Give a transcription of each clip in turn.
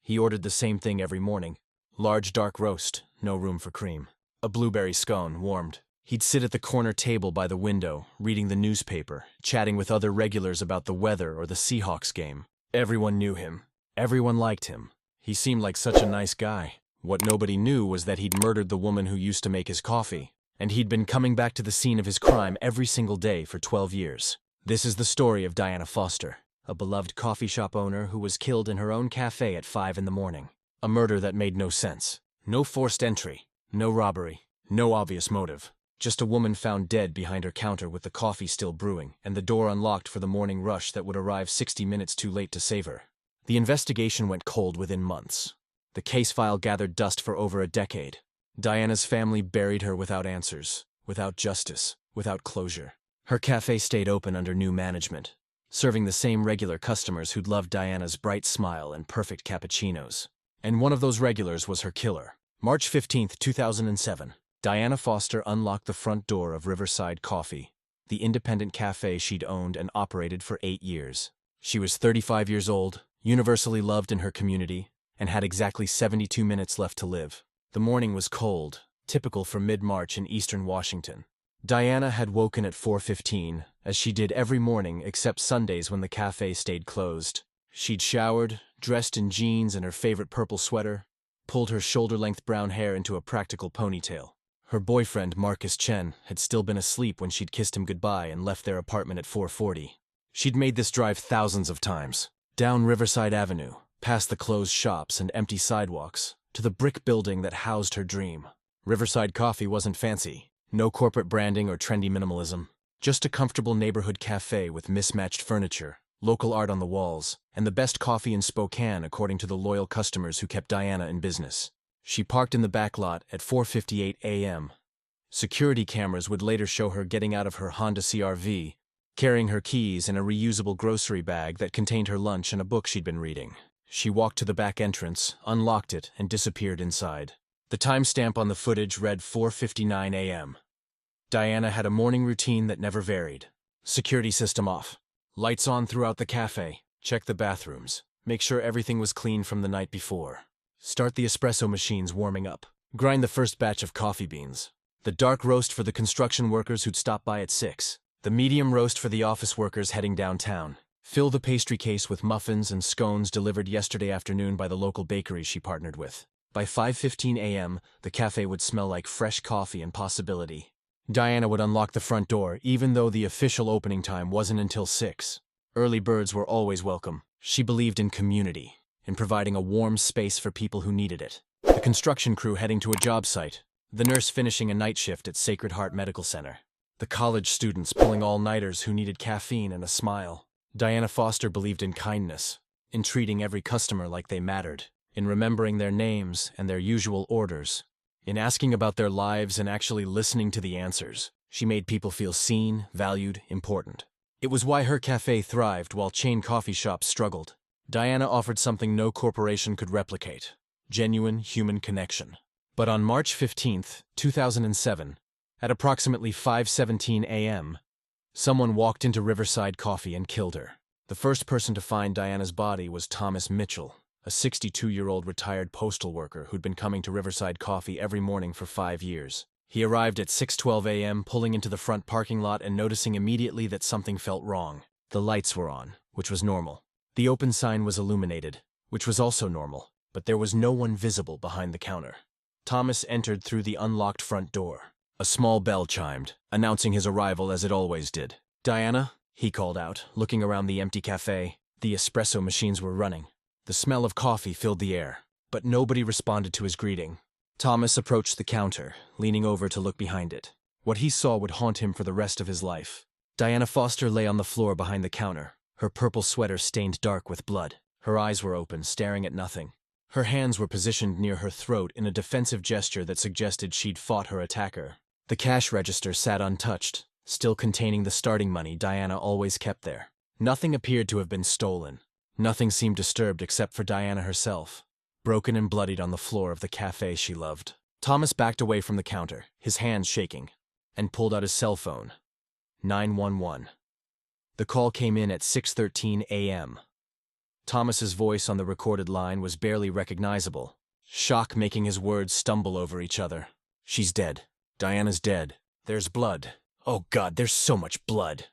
He ordered the same thing every morning. Large dark roast, no room for cream. A blueberry scone, warmed. He'd sit at the corner table by the window, reading the newspaper, chatting with other regulars about the weather or the Seahawks game. Everyone knew him. Everyone liked him. He seemed like such a nice guy. What nobody knew was that he'd murdered the woman who used to make his coffee, and he'd been coming back to the scene of his crime every single day for 12 years. This is the story of Diana Foster, a beloved coffee shop owner who was killed in her own cafe at 5 in the morning. A murder that made no sense. No forced entry. No robbery. No obvious motive. Just a woman found dead behind her counter with the coffee still brewing, and the door unlocked for the morning rush that would arrive 60 minutes too late to save her. The investigation went cold within months. The case file gathered dust for over a decade. Diana's family buried her without answers, without justice, without closure. Her cafe stayed open under new management, serving the same regular customers who'd loved Diana's bright smile and perfect cappuccinos. And one of those regulars was her killer. March 15, 2007. Diana Foster unlocked the front door of Riverside Coffee, the independent cafe she'd owned and operated for 8 years. She was 35 years old, universally loved in her community, and had exactly 72 minutes left to live. The morning was cold, typical for mid-March in eastern Washington. Diana had woken at 4:15, as she did every morning except Sundays when the cafe stayed closed. She'd showered, dressed in jeans and her favorite purple sweater, pulled her shoulder-length brown hair into a practical ponytail. Her boyfriend, Marcus Chen, had still been asleep when she'd kissed him goodbye and left their apartment at 4:40. She'd made this drive thousands of times, down Riverside Avenue, past the closed shops and empty sidewalks, to the brick building that housed her dream. Riverside Coffee wasn't fancy. No corporate branding or trendy minimalism. Just a comfortable neighborhood cafe with mismatched furniture, local art on the walls, and the best coffee in Spokane according to the loyal customers who kept Diana in business. She parked in the back lot at 4:58 a.m. Security cameras would later show her getting out of her Honda CR-V, carrying her keys and a reusable grocery bag that contained her lunch and a book she'd been reading. She walked to the back entrance, unlocked it, and disappeared inside. The timestamp on the footage read 4:59 a.m. Diana had a morning routine that never varied. Security system off. Lights on throughout the cafe. Check the bathrooms. Make sure everything was clean from the night before. Start the espresso machines warming up. Grind the first batch of coffee beans. The dark roast for the construction workers who'd stop by at 6. The medium roast for the office workers heading downtown. Fill the pastry case with muffins and scones delivered yesterday afternoon by the local bakery she partnered with. By 5:15 a.m., the cafe would smell like fresh coffee and possibility. Diana would unlock the front door, even though the official opening time wasn't until 6. Early birds were always welcome. She believed in community, in providing a warm space for people who needed it. The construction crew heading to a job site, the nurse finishing a night shift at Sacred Heart Medical Center, the college students pulling all-nighters who needed caffeine and a smile. Diana Foster believed in kindness, in treating every customer like they mattered, in remembering their names and their usual orders, in asking about their lives and actually listening to the answers. She made people feel seen, valued, important. It was why her cafe thrived while chain coffee shops struggled. Diana offered something no corporation could replicate: genuine human connection. But on March 15, 2007, at approximately 5:17 a.m., someone walked into Riverside Coffee and killed her. The first person to find Diana's body was Thomas Mitchell, a 62-year-old retired postal worker who'd been coming to Riverside Coffee every morning for 5 years. He arrived at 6:12 a.m., pulling into the front parking lot and noticing immediately that something felt wrong. The lights were on, which was normal. The open sign was illuminated, which was also normal, but there was no one visible behind the counter. Thomas entered through the unlocked front door. A small bell chimed, announcing his arrival as it always did. "Diana?" he called out, looking around the empty cafe. The espresso machines were running. The smell of coffee filled the air, but nobody responded to his greeting. Thomas approached the counter, leaning over to look behind it. What he saw would haunt him for the rest of his life. Diana Foster lay on the floor behind the counter, her purple sweater stained dark with blood. Her eyes were open, staring at nothing. Her hands were positioned near her throat in a defensive gesture that suggested she'd fought her attacker. The cash register sat untouched, still containing the starting money Diana always kept there. Nothing appeared to have been stolen. Nothing seemed disturbed except for Diana herself, broken and bloodied on the floor of the cafe she loved. Thomas backed away from the counter, his hands shaking, and pulled out his cell phone. 911. The call came in at 6:13 a.m. Thomas's voice on the recorded line was barely recognizable, shock making his words stumble over each other. She's dead. Diana's dead. There's blood. Oh God, there's so much blood.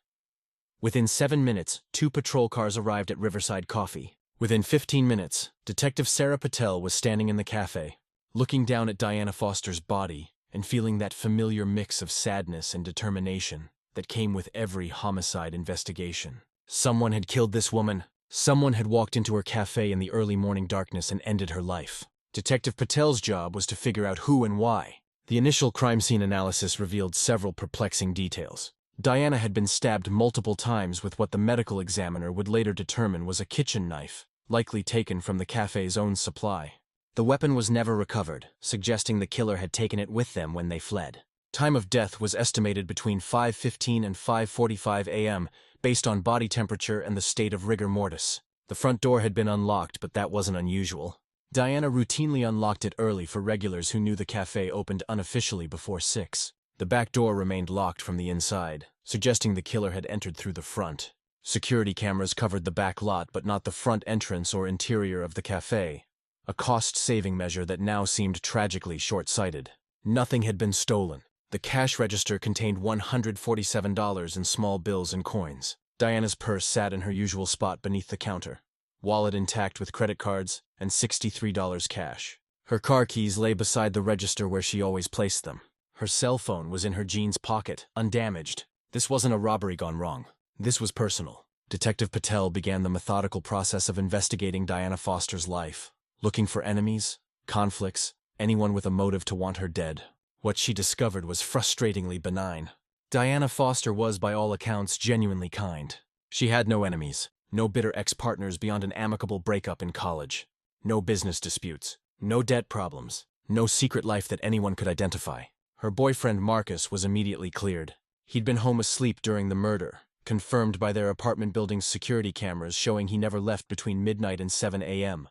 Within 7 minutes, 2 patrol cars arrived at Riverside Coffee. Within 15 minutes, Detective Sarah Patel was standing in the cafe, looking down at Diana Foster's body and feeling that familiar mix of sadness and determination that came with every homicide investigation. Someone had killed this woman. Someone had walked into her cafe in the early morning darkness and ended her life. Detective Patel's job was to figure out who and why. The initial crime scene analysis revealed several perplexing details. Diana had been stabbed multiple times with what the medical examiner would later determine was a kitchen knife, likely taken from the cafe's own supply. The weapon was never recovered, suggesting the killer had taken it with them when they fled. Time of death was estimated between 5:15 and 5:45 a.m., based on body temperature and the state of rigor mortis. The front door had been unlocked, but that wasn't unusual. Diana routinely unlocked it early for regulars who knew the cafe opened unofficially before 6. The back door remained locked from the inside, suggesting the killer had entered through the front. Security cameras covered the back lot but not the front entrance or interior of the cafe, a cost-saving measure that now seemed tragically short-sighted. Nothing had been stolen. The cash register contained $147 in small bills and coins. Diana's purse sat in her usual spot beneath the counter, wallet intact with credit cards, and $63 cash. Her car keys lay beside the register where she always placed them. Her cell phone was in her jeans pocket, undamaged. This wasn't a robbery gone wrong. This was personal. Detective Patel began the methodical process of investigating Diana Foster's life, looking for enemies, conflicts, anyone with a motive to want her dead. What she discovered was frustratingly benign. Diana Foster was, by all accounts, genuinely kind. She had no enemies, no bitter ex-partners beyond an amicable breakup in college, no business disputes, no debt problems, no secret life that anyone could identify. Her boyfriend Marcus was immediately cleared. He'd been home asleep during the murder, confirmed by their apartment building's security cameras showing he never left between midnight and 7 a.m.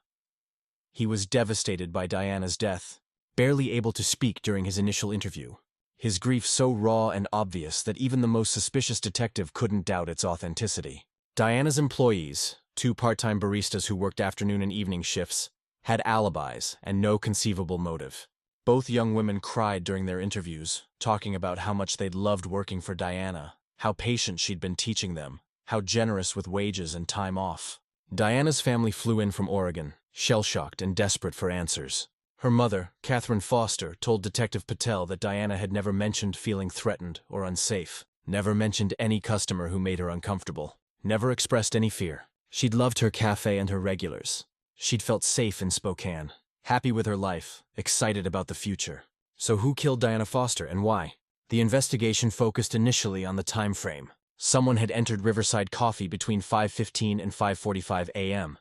He was devastated by Diana's death, barely able to speak during his initial interview, his grief so raw and obvious that even the most suspicious detective couldn't doubt its authenticity. Diana's employees, 2 part-time baristas who worked afternoon and evening shifts, had alibis and no conceivable motive. Both young women cried during their interviews, talking about how much they'd loved working for Diana, how patient she'd been teaching them, how generous with wages and time off. Diana's family flew in from Oregon, shell-shocked and desperate for answers. Her mother, Catherine Foster, told Detective Patel that Diana had never mentioned feeling threatened or unsafe, never mentioned any customer who made her uncomfortable, never expressed any fear. She'd loved her cafe and her regulars. She'd felt safe in Spokane, happy with her life, excited about the future. So who killed Diana Foster and why? The investigation focused initially on the time frame. Someone had entered Riverside Coffee between 5:15 and 5:45 a.m.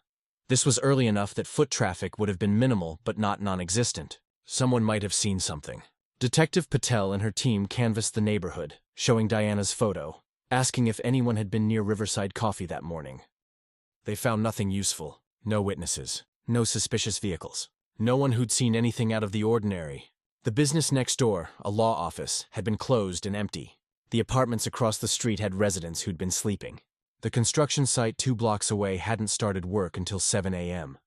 This was early enough that foot traffic would have been minimal but not non-existent. Someone might have seen something. Detective Patel and her team canvassed the neighborhood, showing Diana's photo, asking if anyone had been near Riverside Coffee that morning. They found nothing useful. No witnesses. No suspicious vehicles. No one who'd seen anything out of the ordinary. The business next door, a law office, had been closed and empty. The apartments across the street had residents who'd been sleeping. The construction site 2 blocks away hadn't started work until 7 a.m.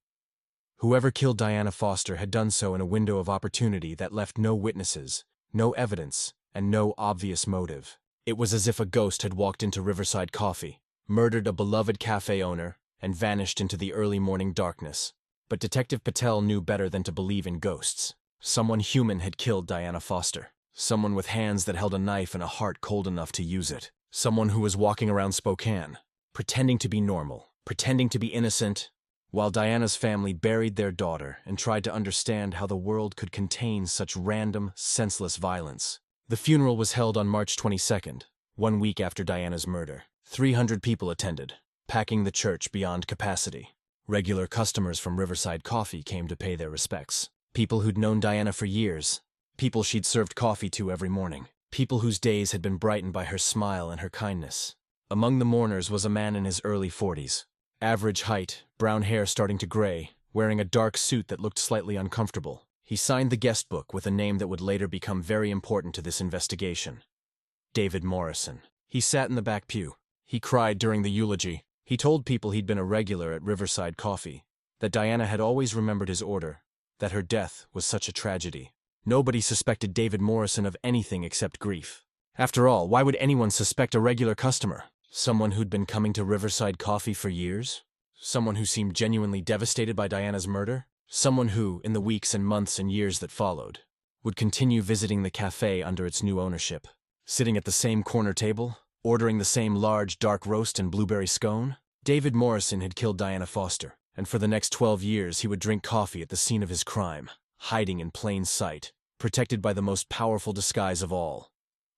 Whoever killed Diana Foster had done so in a window of opportunity that left no witnesses, no evidence, and no obvious motive. It was as if a ghost had walked into Riverside Coffee, murdered a beloved cafe owner, and vanished into the early morning darkness. But Detective Patel knew better than to believe in ghosts. Someone human had killed Diana Foster. Someone with hands that held a knife and a heart cold enough to use it. Someone who was walking around Spokane, pretending to be normal, pretending to be innocent, while Diana's family buried their daughter and tried to understand how the world could contain such random, senseless violence. The funeral was held on March 22nd, 1 week after Diana's murder. 300 people attended, packing the church beyond capacity. Regular customers from Riverside Coffee came to pay their respects. People who'd known Diana for years. People she'd served coffee to every morning. People whose days had been brightened by her smile and her kindness. Among the mourners was a man in his early 40s. Average height, brown hair starting to gray, wearing a dark suit that looked slightly uncomfortable. He signed the guest book with a name that would later become very important to this investigation. David Morrison. He sat in the back pew. He cried during the eulogy, He told people he'd been a regular at Riverside Coffee, that Diana had always remembered his order, that her death was such a tragedy. Nobody suspected David Morrison of anything except grief. After all, why would anyone suspect a regular customer? Someone who'd been coming to Riverside Coffee for years? Someone who seemed genuinely devastated by Diana's murder? Someone who, in the weeks and months and years that followed, would continue visiting the café under its new ownership, sitting at the same corner table, ordering the same large dark roast and blueberry scone? David Morrison had killed Diana Foster, and for the next 12 years he would drink coffee at the scene of his crime, hiding in plain sight, protected by the most powerful disguise of all: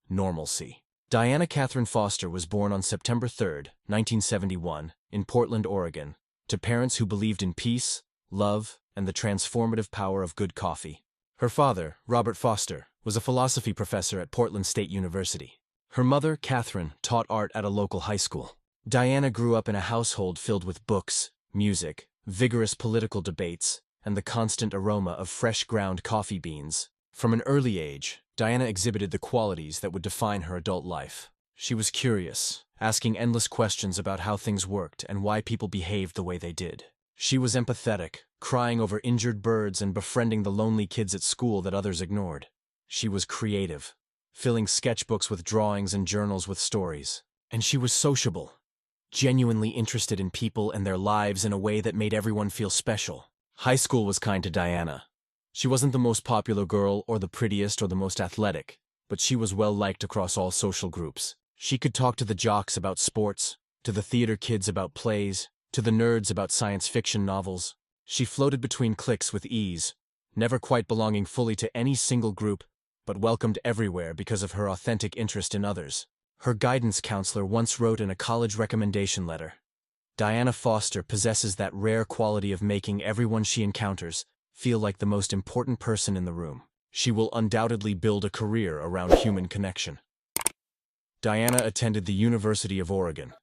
normalcy. Diana Catherine Foster was born on September 3, 1971, in Portland, Oregon, to parents who believed in peace, love, and the transformative power of good coffee. Her father, Robert Foster, was a philosophy professor at Portland State University. Her mother, Catherine, taught art at a local high school. Diana grew up in a household filled with books, music, vigorous political debates, and the constant aroma of fresh ground coffee beans. From an early age, Diana exhibited the qualities that would define her adult life. She was curious, asking endless questions about how things worked and why people behaved the way they did. She was empathetic, crying over injured birds and befriending the lonely kids at school that others ignored. She was creative, filling sketchbooks with drawings and journals with stories. And she was sociable, genuinely interested in people and their lives in a way that made everyone feel special. High school was kind to Diana. She wasn't the most popular girl or the prettiest or the most athletic, but she was well-liked across all social groups. She could talk to the jocks about sports, to the theater kids about plays, to the nerds about science fiction novels. She floated between cliques with ease, never quite belonging fully to any single group, but welcomed everywhere because of her authentic interest in others. Her guidance counselor once wrote in a college recommendation letter, "Diana Foster possesses that rare quality of making everyone she encounters feel like the most important person in the room. She will undoubtedly build a career around human connection." Diana attended the University of Oregon,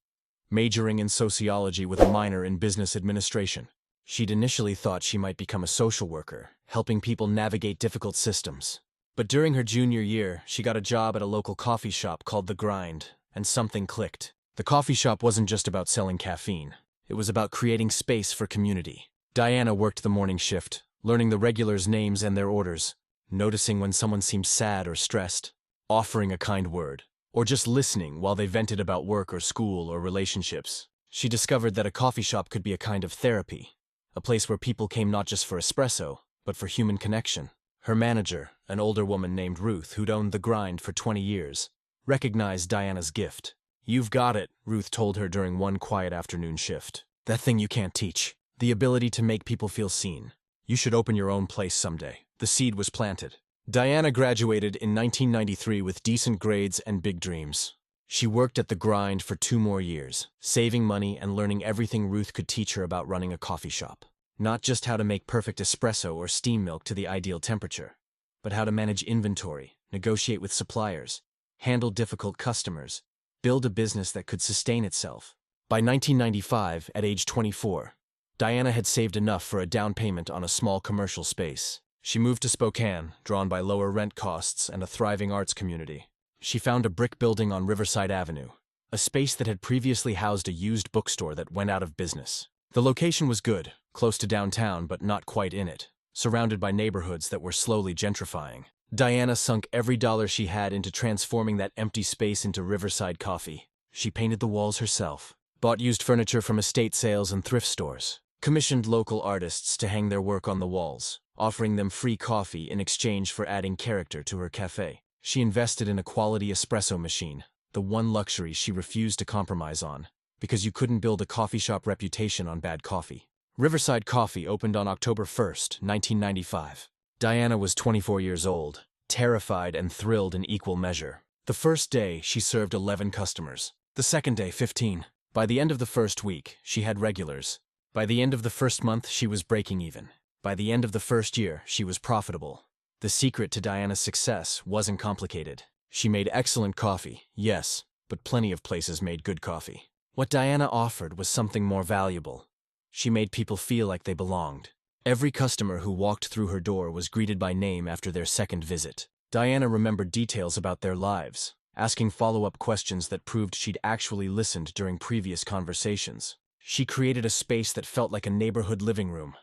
majoring in sociology with a minor in business administration. She'd initially thought she might become a social worker, helping people navigate difficult systems. But during her junior year, she got a job at a local coffee shop called The Grind, and something clicked. The coffee shop wasn't just about selling caffeine. It was about creating space for community. Diana worked the morning shift, learning the regulars' names and their orders, noticing when someone seemed sad or stressed, offering a kind word, or just listening while they vented about work or school or relationships. She discovered that a coffee shop could be a kind of therapy, a place where people came not just for espresso, but for human connection. Her manager, an older woman named Ruth, who'd owned The Grind for 20 years, recognized Diana's gift. "You've got it," Ruth told her during one quiet afternoon shift. "That thing you can't teach. The ability to make people feel seen. You should open your own place someday." The seed was planted. Diana graduated in 1993 with decent grades and big dreams. She worked at The Grind for 2 more years, saving money and learning everything Ruth could teach her about running a coffee shop. Not just how to make perfect espresso or steam milk to the ideal temperature, but how to manage inventory, negotiate with suppliers, handle difficult customers, build a business that could sustain itself. By 1995, at age 24, Diana had saved enough for a down payment on a small commercial space. She moved to Spokane, drawn by lower rent costs and a thriving arts community. She found a brick building on Riverside Avenue, a space that had previously housed a used bookstore that went out of business. The location was good, close to downtown but not quite in it, surrounded by neighborhoods that were slowly gentrifying. Diana sunk every dollar she had into transforming that empty space into Riverside Coffee. She painted the walls herself, bought used furniture from estate sales and thrift stores, commissioned local artists to hang their work on the walls, offering them free coffee in exchange for adding character to her cafe. She invested in a quality espresso machine, the one luxury she refused to compromise on, because you couldn't build a coffee shop reputation on bad coffee. Riverside Coffee opened on October 1st, 1995. Diana was 24 years old, terrified and thrilled in equal measure. The first day, she served 11 customers. The second day, 15. By the end of the first week, she had regulars. By the end of the first month, she was breaking even. By the end of the first year, she was profitable. The secret to Diana's success wasn't complicated. She made excellent coffee, yes, but plenty of places made good coffee. What Diana offered was something more valuable. She made people feel like they belonged. Every customer who walked through her door was greeted by name after their second visit. Diana remembered details about their lives, asking follow-up questions that proved she'd actually listened during previous conversations. She created a space that felt like a neighborhood living room,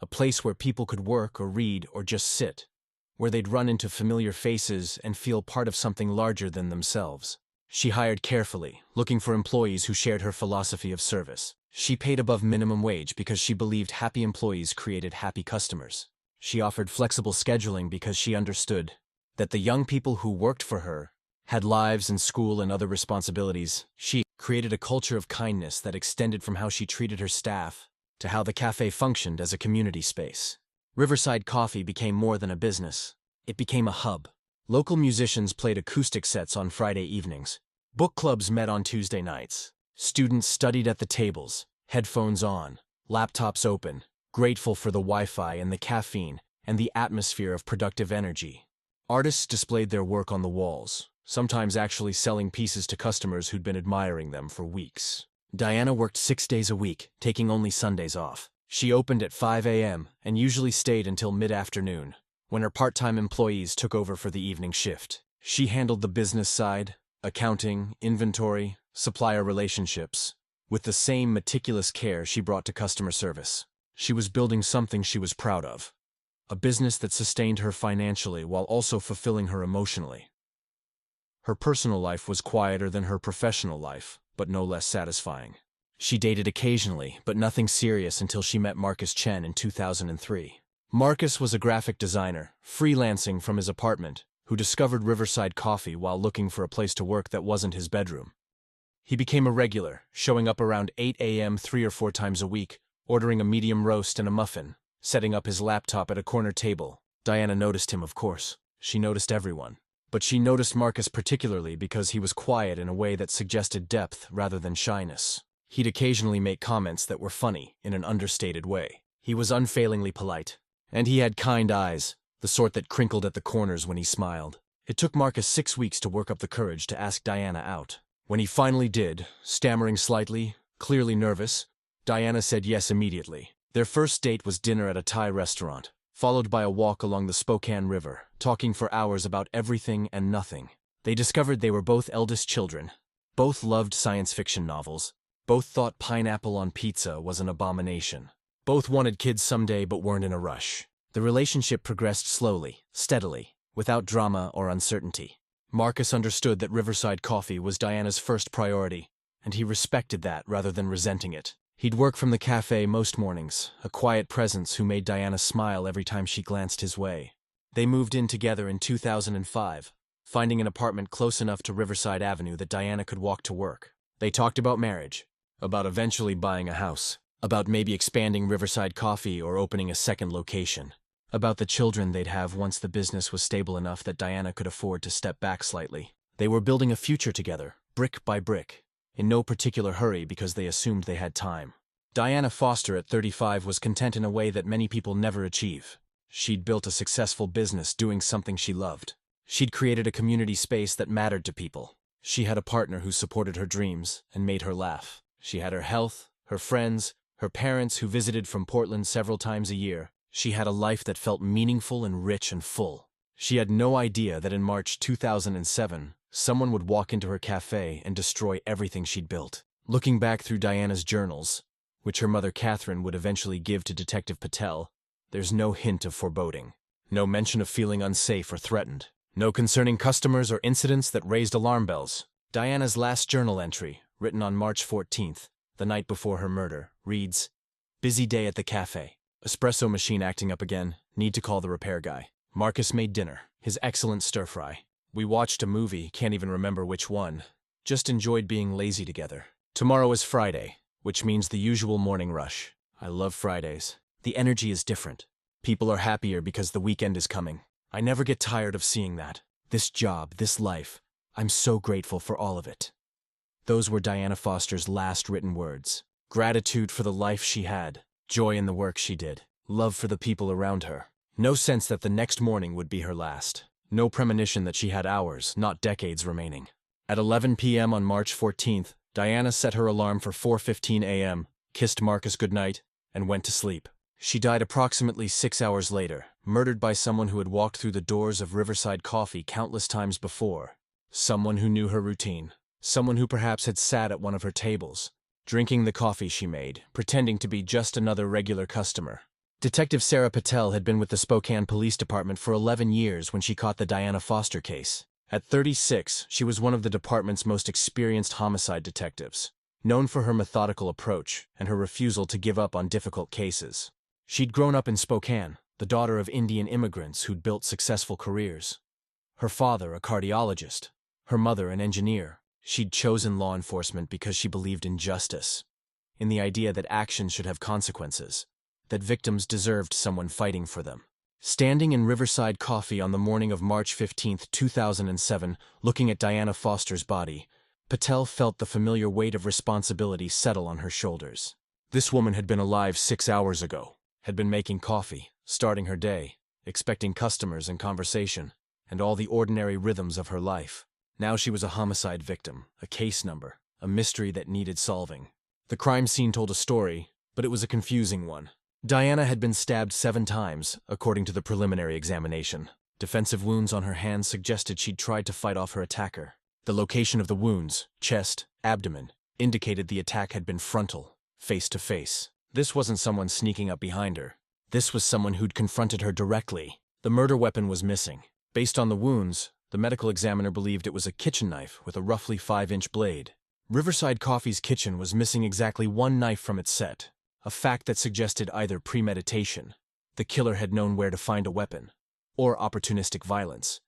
a place where people could work or read or just sit, where they'd run into familiar faces and feel part of something larger than themselves. She hired carefully, looking for employees who shared her philosophy of service. She paid above minimum wage because she believed happy employees created happy customers. She offered flexible scheduling because she understood that the young people who worked for her had lives and school and other responsibilities. She created a culture of kindness that extended from how she treated her staff to how the cafe functioned as a community space. Riverside Coffee became more than a business. It became a hub. Local musicians played acoustic sets on Friday evenings. Book clubs met on Tuesday nights. Students studied at the tables, headphones on, laptops open, grateful for the Wi-Fi and the caffeine and the atmosphere of productive energy. Artists displayed their work on the walls, sometimes actually selling pieces to customers who'd been admiring them for weeks. Diana worked 6 days a week, taking only Sundays off. She opened at 5 a.m. and usually stayed until mid-afternoon, when her part-time employees took over for the evening shift. She handled the business side, accounting, inventory, supplier relationships, with the same meticulous care she brought to customer service. She was building something she was proud of, a business that sustained her financially while also fulfilling her emotionally. Her personal life was quieter than her professional life, but no less satisfying. She dated occasionally, but nothing serious until she met Marcus Chen in 2003. Marcus was a graphic designer, freelancing from his apartment, who discovered Riverside Coffee while looking for a place to work that wasn't his bedroom. He became a regular, showing up around 8 a.m. 3 or 4 times a week, ordering a medium roast and a muffin, setting up his laptop at a corner table. Diana noticed him, of course. She noticed everyone. But she noticed Marcus particularly because he was quiet in a way that suggested depth rather than shyness. He'd occasionally make comments that were funny in an understated way. He was unfailingly polite. And he had kind eyes, the sort that crinkled at the corners when he smiled. It took Marcus 6 weeks to work up the courage to ask Diana out. When he finally did, stammering slightly, clearly nervous, Diana said yes immediately. Their first date was dinner at a Thai restaurant, followed by a walk along the Spokane River, talking for hours about everything and nothing. They discovered they were both eldest children. Both loved science fiction novels. Both thought pineapple on pizza was an abomination. Both wanted kids someday but weren't in a rush. The relationship progressed slowly, steadily, without drama or uncertainty. Marcus understood that Riverside Coffee was Diana's first priority, and he respected that rather than resenting it. He'd work from the cafe most mornings, a quiet presence who made Diana smile every time she glanced his way. They moved in together in 2005, finding an apartment close enough to Riverside Avenue that Diana could walk to work. They talked about marriage, about eventually buying a house, about maybe expanding Riverside Coffee or opening a second location, about the children they'd have once the business was stable enough that Diana could afford to step back slightly. They were building a future together, brick by brick, in no particular hurry because they assumed they had time. Diana Foster at 35 was content in a way that many people never achieve. She'd built a successful business doing something she loved. She'd created a community space that mattered to people. She had a partner who supported her dreams and made her laugh. She had her health, her friends, her parents who visited from Portland several times a year. She had a life that felt meaningful and rich and full. She had no idea that in March 2007, someone would walk into her cafe and destroy everything she'd built. Looking back through Diana's journals, which her mother Catherine would eventually give to Detective Patel, there's no hint of foreboding. No mention of feeling unsafe or threatened. No concerning customers or incidents that raised alarm bells. Diana's last journal entry, written on March 14th, the night before her murder, reads, "Busy day at the cafe. Espresso machine acting up again. Need to call the repair guy. Marcus made dinner. His excellent stir-fry. We watched a movie, can't even remember which one. Just enjoyed being lazy together. Tomorrow is Friday, which means the usual morning rush. I love Fridays. The energy is different. People are happier because the weekend is coming. I never get tired of seeing that. This job, this life. I'm so grateful for all of it." Those were Diana Foster's last written words. Gratitude for the life she had. Joy in the work she did. Love for the people around her. No sense that the next morning would be her last. No premonition that she had hours, not decades remaining. At 11 p.m. on March 14th, Diana set her alarm for 4:15 a.m., kissed Marcus goodnight, and went to sleep. She died approximately 6 hours later, murdered by someone who had walked through the doors of Riverside Coffee countless times before, Someone who knew her routine. Someone who perhaps had sat at one of her tables, drinking the coffee she made, pretending to be just another regular customer. Detective Sarah Patel had been with the Spokane Police Department for 11 years when she caught the Diana Foster case. At 36, she was one of the department's most experienced homicide detectives, known for her methodical approach and her refusal to give up on difficult cases. She'd grown up in Spokane, the daughter of Indian immigrants who'd built successful careers. Her father, a cardiologist, her mother, an engineer. She'd chosen law enforcement because she believed in justice, in the idea that actions should have consequences, that victims deserved someone fighting for them. Standing in Riverside Coffee on the morning of March 15, 2007, looking at Diana Foster's body, Patel felt the familiar weight of responsibility settle on her shoulders. This woman had been alive 6 hours ago, had been making coffee, starting her day, expecting customers and conversation, and all the ordinary rhythms of her life. Now she was a homicide victim, a case number, a mystery that needed solving. The crime scene told a story, but it was a confusing one. Diana had been stabbed 7 times, according to the preliminary examination. Defensive wounds on her hands suggested she'd tried to fight off her attacker. The location of the wounds, chest, abdomen, indicated the attack had been frontal, face to face. This wasn't someone sneaking up behind her. This was someone who'd confronted her directly. The murder weapon was missing. Based on the wounds, the medical examiner believed it was a kitchen knife with a roughly 5-inch blade. Riverside Coffee's kitchen was missing exactly 1 knife from its set, a fact that suggested either premeditation, the killer had known where to find a weapon, or opportunistic violence.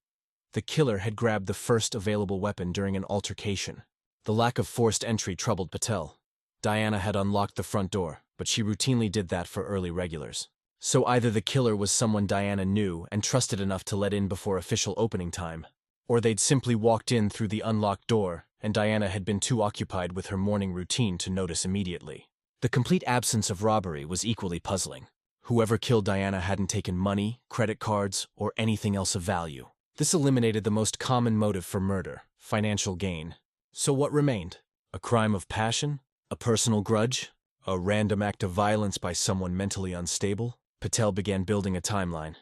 The killer had grabbed the first available weapon during an altercation. The lack of forced entry troubled Patel. Diana had unlocked the front door, but she routinely did that for early regulars. So either the killer was someone Diana knew and trusted enough to let in before official opening time, or they'd simply walked in through the unlocked door and Diana had been too occupied with her morning routine to notice immediately. The complete absence of robbery was equally puzzling. Whoever killed Diana hadn't taken money, credit cards, or anything else of value. This eliminated the most common motive for murder, financial gain. So what remained? A crime of passion? A personal grudge? A random act of violence by someone mentally unstable? Patel began building a timeline.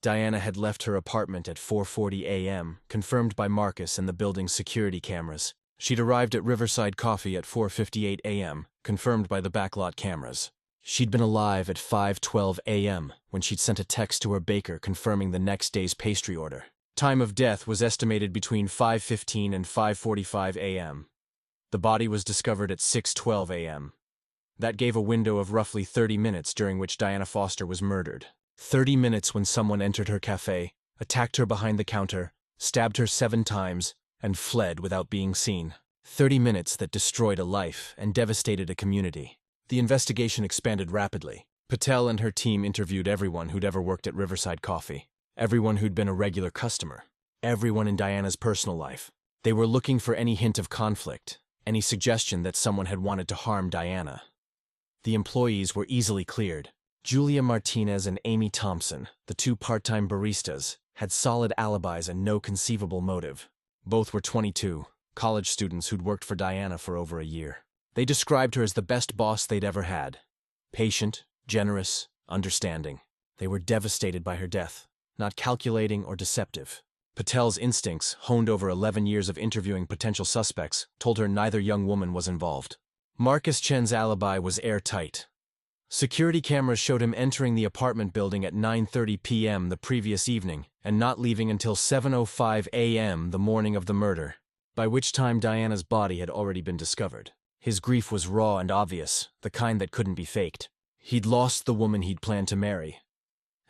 Diana had left her apartment at 4:40 a.m., confirmed by Marcus and the building's security cameras. She'd arrived at Riverside Coffee at 4:58 a.m., confirmed by the backlot cameras. She'd been alive at 5:12 a.m. when she'd sent a text to her baker confirming the next day's pastry order. Time of death was estimated between 5:15 and 5:45 a.m. The body was discovered at 6:12 a.m. That gave a window of roughly 30 minutes during which Diana Foster was murdered. 30 minutes when someone entered her café, attacked her behind the counter, stabbed her 7 times, and fled without being seen. 30 minutes that destroyed a life and devastated a community. The investigation expanded rapidly. Patel and her team interviewed everyone who'd ever worked at Riverside Coffee, everyone who'd been a regular customer, everyone in Diana's personal life. They were looking for any hint of conflict, any suggestion that someone had wanted to harm Diana. The employees were easily cleared. Julia Martinez and Amy Thompson, the 2 part-time baristas, had solid alibis and no conceivable motive. Both were 22, college students who'd worked for Diana for over a year. They described her as the best boss they'd ever had. Patient, generous, understanding. They were devastated by her death, not calculating or deceptive. Patel's instincts, honed over 11 years of interviewing potential suspects, told her neither young woman was involved. Marcus Chen's alibi was airtight. Security cameras showed him entering the apartment building at 9:30 p.m. the previous evening and not leaving until 7:05 a.m. the morning of the murder, by which time Diana's body had already been discovered. His grief was raw and obvious, the kind that couldn't be faked. He'd lost the woman he'd planned to marry,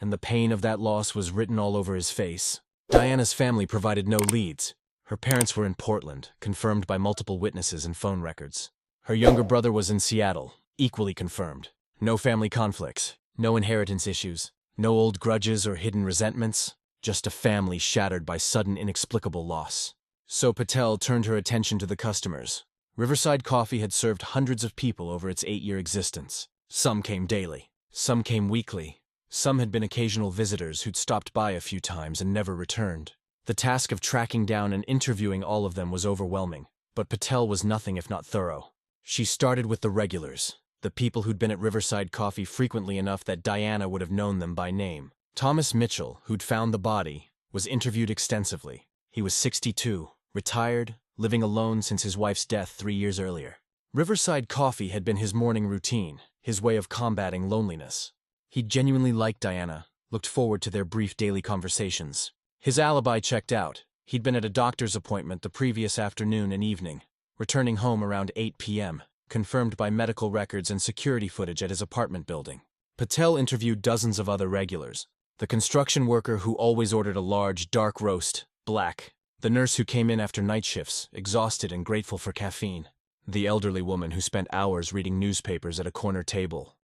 and the pain of that loss was written all over his face. Diana's family provided no leads. Her parents were in Portland, confirmed by multiple witnesses and phone records. Her younger brother was in Seattle, equally confirmed. No family conflicts, no inheritance issues, no old grudges or hidden resentments, just a family shattered by sudden inexplicable loss. So Patel turned her attention to the customers. Riverside Coffee had served hundreds of people over its 8-year existence. Some came daily, some came weekly, some had been occasional visitors who'd stopped by a few times and never returned. The task of tracking down and interviewing all of them was overwhelming, but Patel was nothing if not thorough. She started with the regulars, the people who'd been at Riverside Coffee frequently enough that Diana would have known them by name. Thomas Mitchell, who'd found the body, was interviewed extensively. He was 62, retired, living alone since his wife's death 3 years earlier. Riverside Coffee had been his morning routine, his way of combating loneliness. He genuinely liked Diana, looked forward to their brief daily conversations. His alibi checked out. He'd been at a doctor's appointment the previous afternoon and evening, returning home around 8 p.m., confirmed by medical records and security footage at his apartment building. Patel interviewed dozens of other regulars. The construction worker who always ordered a large, dark roast, black. The nurse who came in after night shifts, exhausted and grateful for caffeine. The elderly woman who spent hours reading newspapers at a corner table.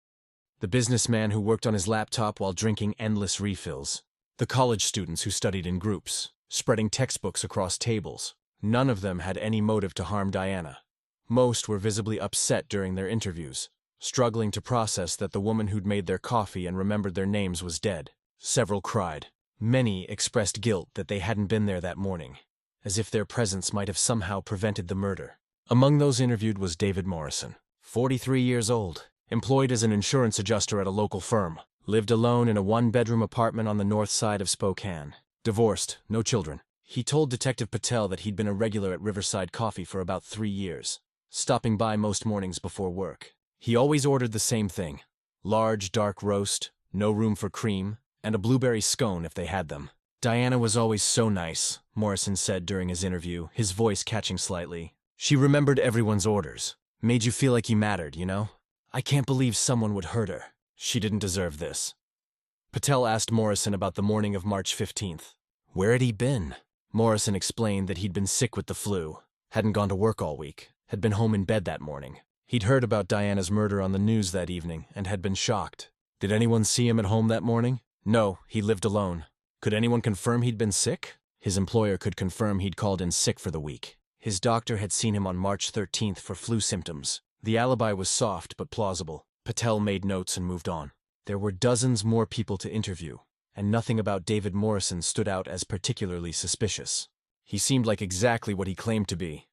The businessman who worked on his laptop while drinking endless refills. The college students who studied in groups, spreading textbooks across tables. None of them had any motive to harm Diana. Most were visibly upset during their interviews, struggling to process that the woman who'd made their coffee and remembered their names was dead. Several cried. Many expressed guilt that they hadn't been there that morning, as if their presence might have somehow prevented the murder. Among those interviewed was David Morrison, 43 years old, employed as an insurance adjuster at a local firm, lived alone in a one-bedroom apartment on the north side of Spokane. Divorced, no children. He told Detective Patel that he'd been a regular at Riverside Coffee for about 3 years, stopping by most mornings before work. He always ordered the same thing: large, dark roast, no room for cream, and a blueberry scone if they had them. Diana was always so nice, Morrison said during his interview, his voice catching slightly. She remembered everyone's orders. Made you feel like you mattered, you know? I can't believe someone would hurt her. She didn't deserve this. Patel asked Morrison about the morning of March 15th. Where had he been? Morrison explained that he'd been sick with the flu, hadn't gone to work all week, had been home in bed that morning. He'd heard about Diana's murder on the news that evening and had been shocked. Did anyone see him at home that morning? No, he lived alone. Could anyone confirm he'd been sick? His employer could confirm he'd called in sick for the week. His doctor had seen him on March 13th for flu symptoms. The alibi was soft but plausible. Patel made notes and moved on. There were dozens more people to interview, and nothing about David Morrison stood out as particularly suspicious. He seemed like exactly what he claimed to be.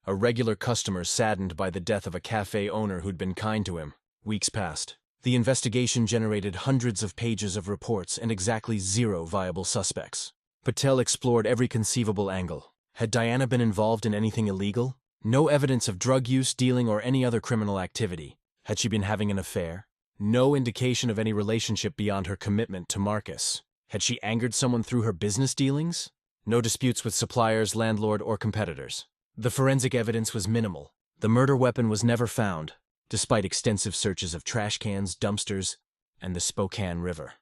A regular customer saddened by the death of a cafe owner who'd been kind to him. Weeks passed. The investigation generated hundreds of pages of reports and exactly 0 viable suspects. Patel explored every conceivable angle. Had Diana been involved in anything illegal? No evidence of drug use, dealing, or any other criminal activity. Had she been having an affair? No indication of any relationship beyond her commitment to Marcus. Had she angered someone through her business dealings? No disputes with suppliers, landlord, or competitors. The forensic evidence was minimal. The murder weapon was never found, despite extensive searches of trash cans, dumpsters, and the Spokane River.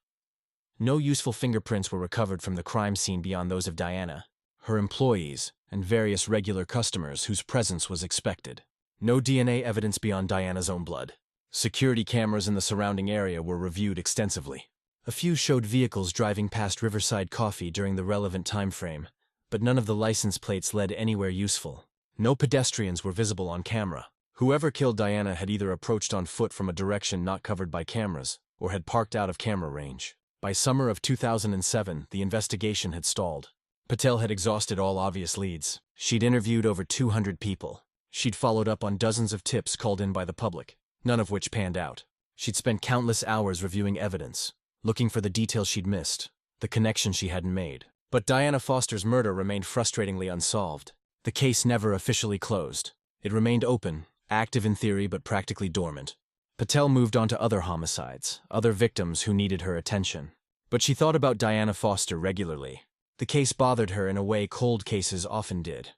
No useful fingerprints were recovered from the crime scene beyond those of Diana, her employees, and various regular customers whose presence was expected. No DNA evidence beyond Diana's own blood. Security cameras in the surrounding area were reviewed extensively. A few showed vehicles driving past Riverside Coffee during the relevant time frame, but none of the license plates led anywhere useful. No pedestrians were visible on camera. Whoever killed Diana had either approached on foot from a direction not covered by cameras, or had parked out of camera range. By summer of 2007, the investigation had stalled. Patel had exhausted all obvious leads. She'd interviewed over 200 people. She'd followed up on dozens of tips called in by the public, none of which panned out. She'd spent countless hours reviewing evidence, looking for the details she'd missed, the connection she hadn't made. But Diana Foster's murder remained frustratingly unsolved. The case never officially closed. It remained open, active in theory but practically dormant. Patel moved on to other homicides, other victims who needed her attention. But she thought about Diana Foster regularly. The case bothered her in a way cold cases often did.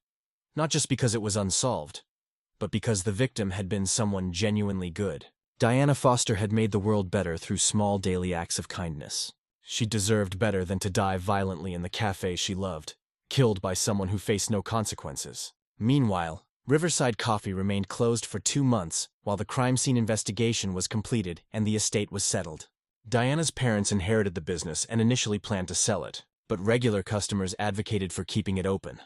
Not just because it was unsolved, but because the victim had been someone genuinely good. Diana Foster had made the world better through small daily acts of kindness. She deserved better than to die violently in the cafe she loved, killed by someone who faced no consequences. Meanwhile, Riverside Coffee remained closed for 2 months while the crime scene investigation was completed and the estate was settled. Diana's parents inherited the business and initially planned to sell it, but regular customers advocated for keeping it open,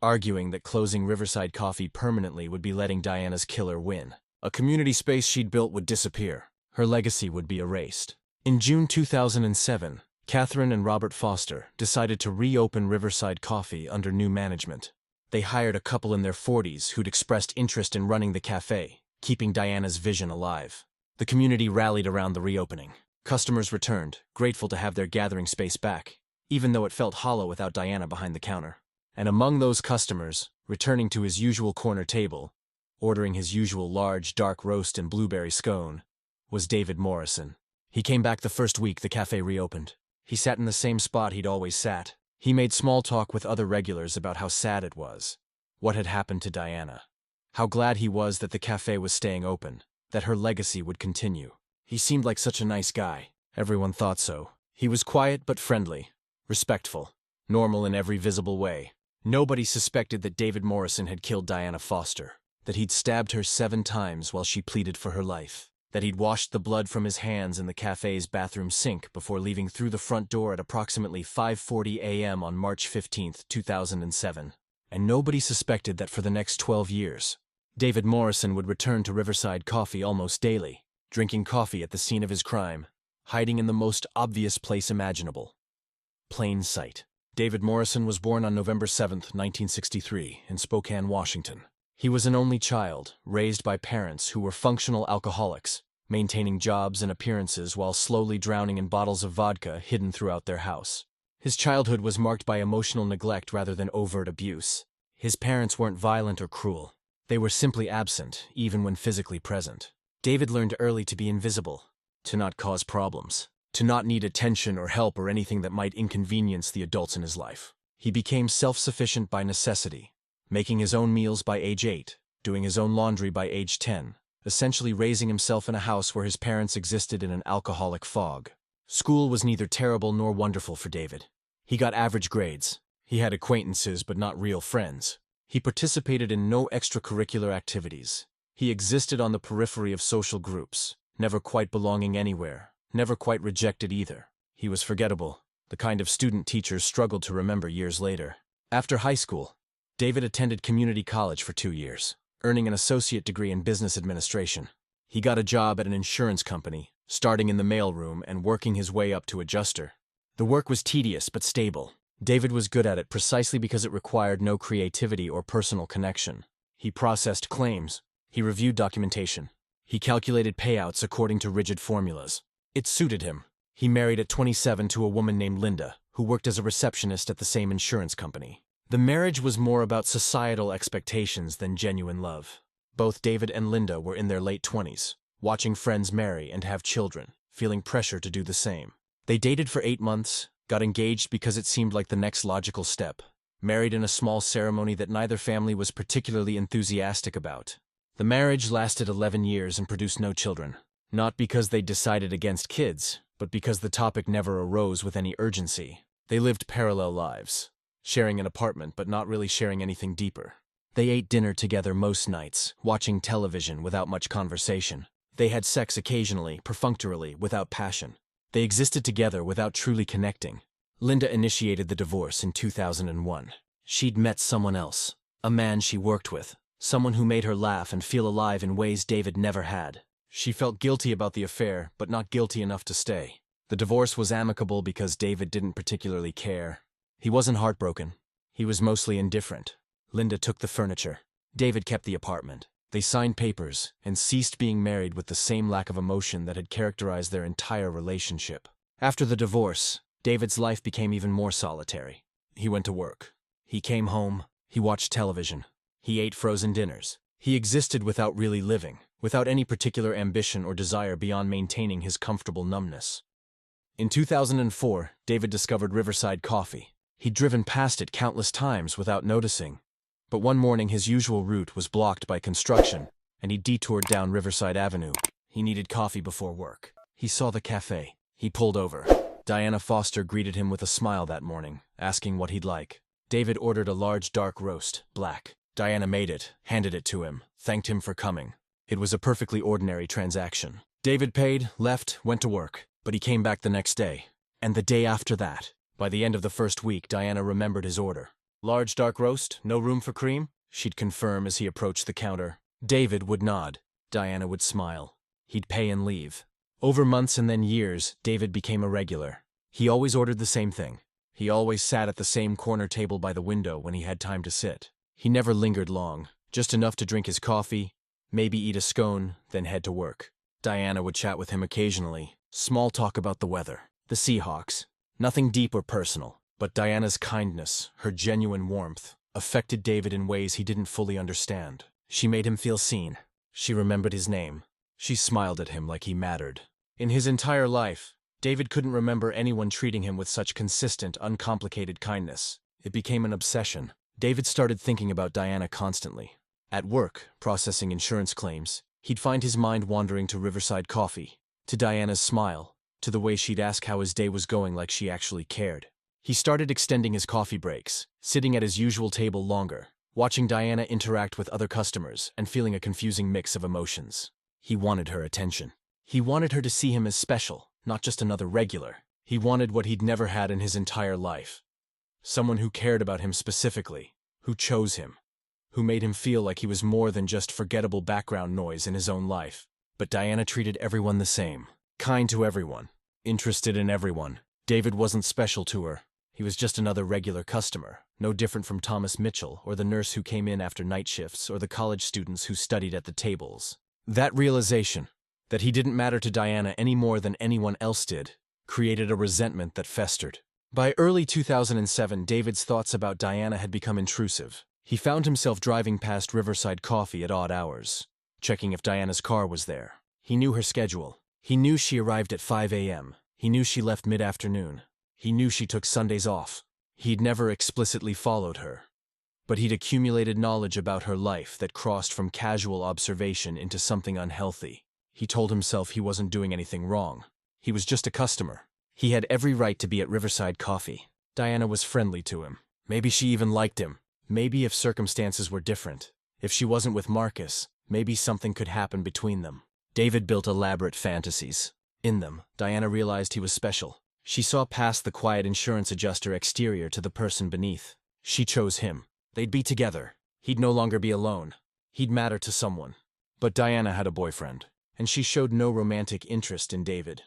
arguing that closing Riverside Coffee permanently would be letting Diana's killer win. A community space she'd built would disappear. Her legacy would be erased. In June 2007, Catherine and Robert Foster decided to reopen Riverside Coffee under new management. They hired a couple in their 40s who'd expressed interest in running the cafe, keeping Diana's vision alive. The community rallied around the reopening. Customers returned, grateful to have their gathering space back, even though it felt hollow without Diana behind the counter. And among those customers, returning to his usual corner table, ordering his usual large, dark roast and blueberry scone, was David Morrison. He came back the first week the cafe reopened. He sat in the same spot he'd always sat. He made small talk with other regulars about how sad it was, what had happened to Diana, how glad he was that the cafe was staying open, that her legacy would continue. He seemed like such a nice guy. Everyone thought so. He was quiet but friendly, respectful, normal in every visible way. Nobody suspected that David Morrison had killed Diana Foster, that he'd stabbed her 7 times while she pleaded for her life, that he'd washed the blood from his hands in the cafe's bathroom sink before leaving through the front door at approximately 5:40 a.m. on March 15, 2007. And nobody suspected that for the next 12 years, David Morrison would return to Riverside Coffee almost daily, drinking coffee at the scene of his crime, hiding in the most obvious place imaginable. Plain sight. David Morrison was born on November 7, 1963, in Spokane, Washington. He was an only child, raised by parents who were functional alcoholics, maintaining jobs and appearances while slowly drowning in bottles of vodka hidden throughout their house. His childhood was marked by emotional neglect rather than overt abuse. His parents weren't violent or cruel. They were simply absent, even when physically present. David learned early to be invisible, to not cause problems, to not need attention or help or anything that might inconvenience the adults in his life. He became self-sufficient by necessity, making his own meals by age 8, doing his own laundry by age 10, essentially raising himself in a house where his parents existed in an alcoholic fog. School was neither terrible nor wonderful for David. He got average grades. He had acquaintances but not real friends. He participated in no extracurricular activities. He existed on the periphery of social groups, never quite belonging anywhere, never quite rejected either. He was forgettable, the kind of student teachers struggled to remember years later. After high school, David attended community college for 2 years, earning an associate degree in business administration. He got a job at an insurance company, starting in the mailroom and working his way up to adjuster. The work was tedious but stable. David was good at it precisely because it required no creativity or personal connection. He processed claims. He reviewed documentation. He calculated payouts according to rigid formulas. It suited him. He married at 27 to a woman named Linda, who worked as a receptionist at the same insurance company. The marriage was more about societal expectations than genuine love. Both David and Linda were in their late 20s, watching friends marry and have children, feeling pressure to do the same. They dated for 8 months, got engaged because it seemed like the next logical step, married in a small ceremony that neither family was particularly enthusiastic about. The marriage lasted 11 years and produced no children, not because they decided against kids, but because the topic never arose with any urgency. They lived parallel lives, sharing an apartment but not really sharing anything deeper. They ate dinner together most nights, watching television without much conversation. They had sex occasionally, perfunctorily, without passion. They existed together without truly connecting. Linda initiated the divorce in 2001. She'd met someone else, a man she worked with, someone who made her laugh and feel alive in ways David never had. She felt guilty about the affair, but not guilty enough to stay. The divorce was amicable because David didn't particularly care. He wasn't heartbroken. He was mostly indifferent. Linda took the furniture. David kept the apartment. They signed papers and ceased being married with the same lack of emotion that had characterized their entire relationship. After the divorce, David's life became even more solitary. He went to work. He came home. He watched television. He ate frozen dinners. He existed without really living, without any particular ambition or desire beyond maintaining his comfortable numbness. In 2004, David discovered Riverside Coffee. He'd driven past it countless times without noticing. But one morning his usual route was blocked by construction, and he detoured down Riverside Avenue. He needed coffee before work. He saw the cafe. He pulled over. Diana Foster greeted him with a smile that morning, asking what he'd like. David ordered a large dark roast, black. Diana made it, handed it to him, thanked him for coming. It was a perfectly ordinary transaction. David paid, left, went to work, but he came back the next day. And the day after that. By the end of the first week, Diana remembered his order. Large dark roast, no room for cream? She'd confirm as he approached the counter. David would nod. Diana would smile. He'd pay and leave. Over months and then years, David became a regular. He always ordered the same thing. He always sat at the same corner table by the window when he had time to sit. He never lingered long, just enough to drink his coffee, maybe eat a scone, then head to work. Diana would chat with him occasionally, small talk about the weather, the Seahawks. Nothing deep or personal, But Diana's kindness, her genuine warmth, affected David in ways he didn't fully understand. She made him feel seen. She remembered his name. She smiled at him like he mattered. In his entire life, David couldn't remember anyone treating him with such consistent, uncomplicated kindness. It became an obsession. David started thinking about Diana constantly. At work, processing insurance claims, he'd find his mind wandering to Riverside Coffee, to Diana's smile, to the way she'd ask how his day was going like she actually cared. He started extending his coffee breaks, sitting at his usual table longer, watching Diana interact with other customers and feeling a confusing mix of emotions. He wanted her attention. He wanted her to see him as special, not just another regular. He wanted what he'd never had in his entire life. Someone who cared about him specifically, who chose him, who made him feel like he was more than just forgettable background noise in his own life. But Diana treated everyone the same, kind to everyone, interested in everyone. David wasn't special to her. He was just another regular customer, no different from Thomas Mitchell or the nurse who came in after night shifts or the college students who studied at the tables. That realization, that he didn't matter to Diana any more than anyone else did, created a resentment that festered. By early 2007, David's thoughts about Diana had become intrusive. He found himself driving past Riverside Coffee at odd hours, checking if Diana's car was there. He knew her schedule. He knew she arrived at 5 a.m. He knew she left mid-afternoon. He knew she took Sundays off. He'd never explicitly followed her, but he'd accumulated knowledge about her life that crossed from casual observation into something unhealthy. He told himself he wasn't doing anything wrong. He was just a customer. He had every right to be at Riverside Coffee. Diana was friendly to him. Maybe she even liked him. Maybe if circumstances were different, if she wasn't with Marcus, maybe something could happen between them. David built elaborate fantasies. In them, Diana realized he was special. She saw past the quiet insurance adjuster exterior to the person beneath. She chose him. They'd be together. He'd no longer be alone. He'd matter to someone. But Diana had a boyfriend, and she showed no romantic interest in David.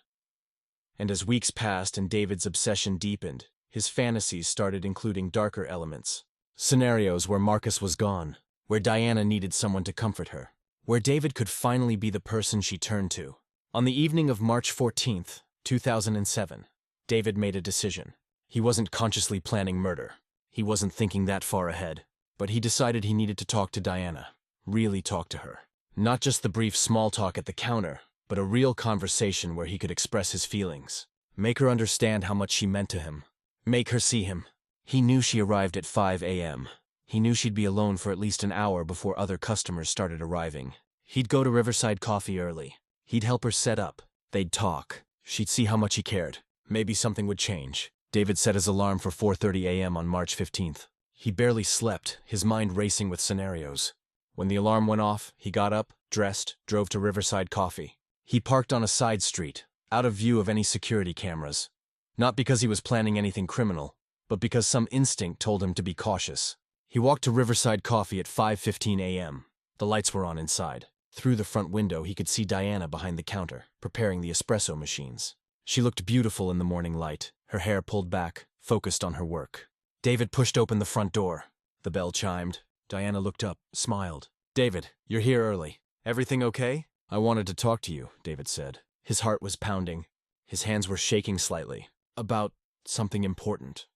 And as weeks passed and David's obsession deepened, his fantasies started including darker elements. Scenarios where Marcus was gone, where Diana needed someone to comfort her, where David could finally be the person she turned to. On the evening of March 14th, 2007, David made a decision. He wasn't consciously planning murder. He wasn't thinking that far ahead. But he decided he needed to talk to Diana. Really talk to her. Not just the brief small talk at the counter, but a real conversation where he could express his feelings. Make her understand how much she meant to him. Make her see him. He knew she arrived at 5 a.m. He knew she'd be alone for at least an hour before other customers started arriving. He'd go to Riverside Coffee early. He'd help her set up. They'd talk. She'd see how much he cared. Maybe something would change. David set his alarm for 4:30 a.m. on March 15th. He barely slept, his mind racing with scenarios. When the alarm went off, he got up, dressed, drove to Riverside Coffee. He parked on a side street, out of view of any security cameras. Not because he was planning anything criminal, but because some instinct told him to be cautious. He walked to Riverside Coffee at 5:15 a.m. The lights were on inside. Through the front window, he could see Diana behind the counter, preparing the espresso machines. She looked beautiful in the morning light, her hair pulled back, focused on her work. David pushed open the front door. The bell chimed. Diana looked up, smiled. "David, you're here early. Everything okay?" "I wanted to talk to you," David said. His heart was pounding. His hands were shaking slightly. "About something important."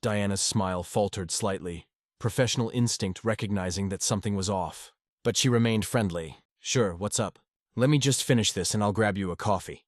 Diana's smile faltered slightly, professional instinct recognizing that something was off. But she remained friendly. "Sure, what's up?" "Let me just finish this and I'll grab you a coffee."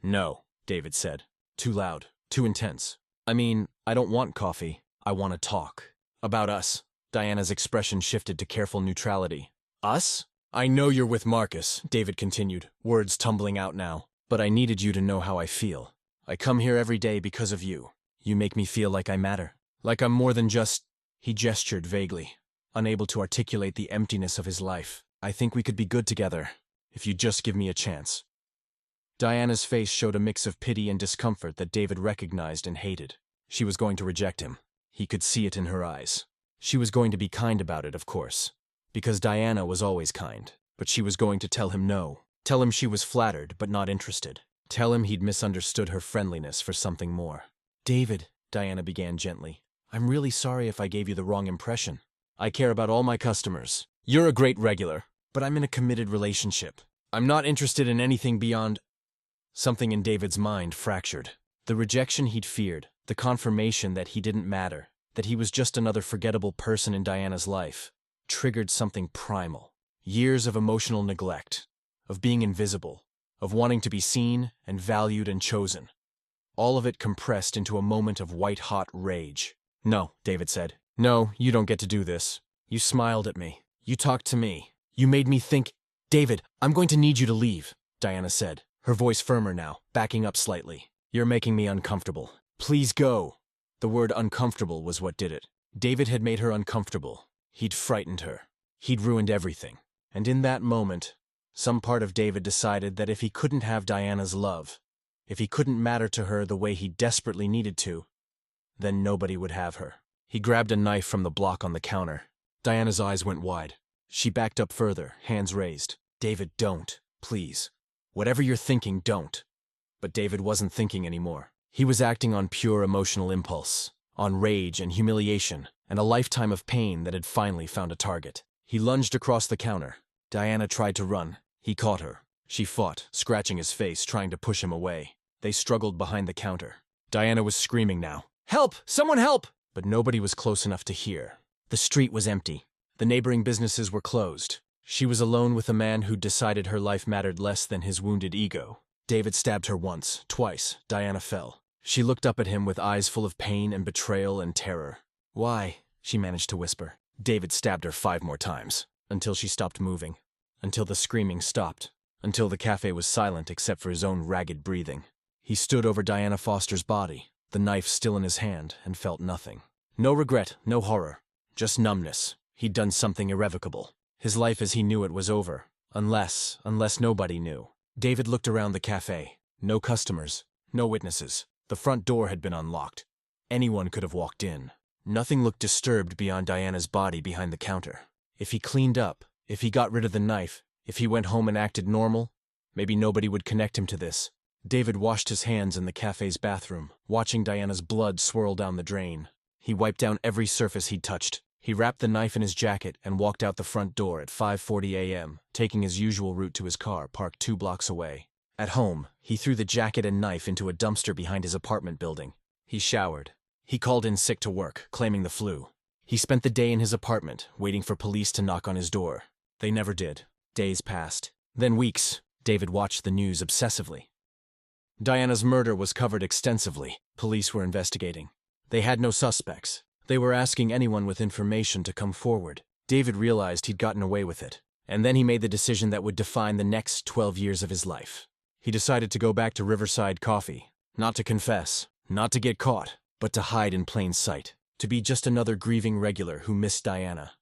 "No," David said. Too loud, too intense. "I mean, I don't want coffee. I want to talk. About us." Diana's expression shifted to careful neutrality. "Us? I know you're with Marcus," David continued, words tumbling out now. "But I needed you to know how I feel. I come here every day because of you. You make me feel like I matter. Like I'm more than just—" He gestured vaguely, unable to articulate the emptiness of his life. "I think we could be good together, if you'd just give me a chance." Diana's face showed a mix of pity and discomfort that David recognized and hated. She was going to reject him. He could see it in her eyes. She was going to be kind about it, of course, because Diana was always kind. But she was going to tell him no. Tell him she was flattered but not interested. Tell him he'd misunderstood her friendliness for something more. "David," Diana began gently, "I'm really sorry if I gave you the wrong impression. I care about all my customers. You're a great regular, but I'm in a committed relationship. I'm not interested in anything beyond—" Something in David's mind fractured. The rejection he'd feared, the confirmation that he didn't matter, that he was just another forgettable person in Diana's life, triggered something primal. Years of emotional neglect, of being invisible, of wanting to be seen and valued and chosen. All of it compressed into a moment of white-hot rage. "No," David said. "No, you don't get to do this. You smiled at me. You talked to me. You made me think—" "David, I'm going to need you to leave," Diana said, her voice firmer now, backing up slightly. "You're making me uncomfortable. Please go." The word uncomfortable was what did it. David had made her uncomfortable. He'd frightened her. He'd ruined everything. And in that moment, some part of David decided that if he couldn't have Diana's love, if he couldn't matter to her the way he desperately needed to, then nobody would have her. He grabbed a knife from the block on the counter. Diana's eyes went wide. She backed up further, hands raised. "David, don't. Please. Whatever you're thinking, don't." But David wasn't thinking anymore. He was acting on pure emotional impulse, on rage and humiliation, and a lifetime of pain that had finally found a target. He lunged across the counter. Diana tried to run. He caught her. She fought, scratching his face, trying to push him away. They struggled behind the counter. Diana was screaming now. "Help! Someone help!" But nobody was close enough to hear. The street was empty. The neighboring businesses were closed. She was alone with a man who'd decided her life mattered less than his wounded ego. David stabbed her once, twice. Diana fell. She looked up at him with eyes full of pain and betrayal and terror. "Why?" she managed to whisper. David stabbed her 5 more times, until she stopped moving, until the screaming stopped, until the cafe was silent except for his own ragged breathing. He stood over Diana Foster's body, the knife still in his hand, and felt nothing. No regret, no horror, just numbness. He'd done something irrevocable. His life as he knew it was over, unless nobody knew. David looked around the cafe. No customers, no witnesses. The front door had been unlocked. Anyone could have walked in. Nothing looked disturbed beyond Diana's body behind the counter. If he cleaned up, if he got rid of the knife, if he went home and acted normal, maybe nobody would connect him to this. David washed his hands in the cafe's bathroom, watching Diana's blood swirl down the drain. He wiped down every surface he'd touched. He wrapped the knife in his jacket and walked out the front door at 5:40 a.m., taking his usual route to his car, parked 2 blocks away. At home, he threw the jacket and knife into a dumpster behind his apartment building. He showered. He called in sick to work, claiming the flu. He spent the day in his apartment, waiting for police to knock on his door. They never did. Days passed. Then weeks. David watched the news obsessively. Diana's murder was covered extensively. Police were investigating. They had no suspects. They were asking anyone with information to come forward. David realized he'd gotten away with it. And then he made the decision that would define the next 12 years of his life. He decided to go back to Riverside Coffee. Not to confess. Not to get caught. But to hide in plain sight. To be just another grieving regular who missed Diana.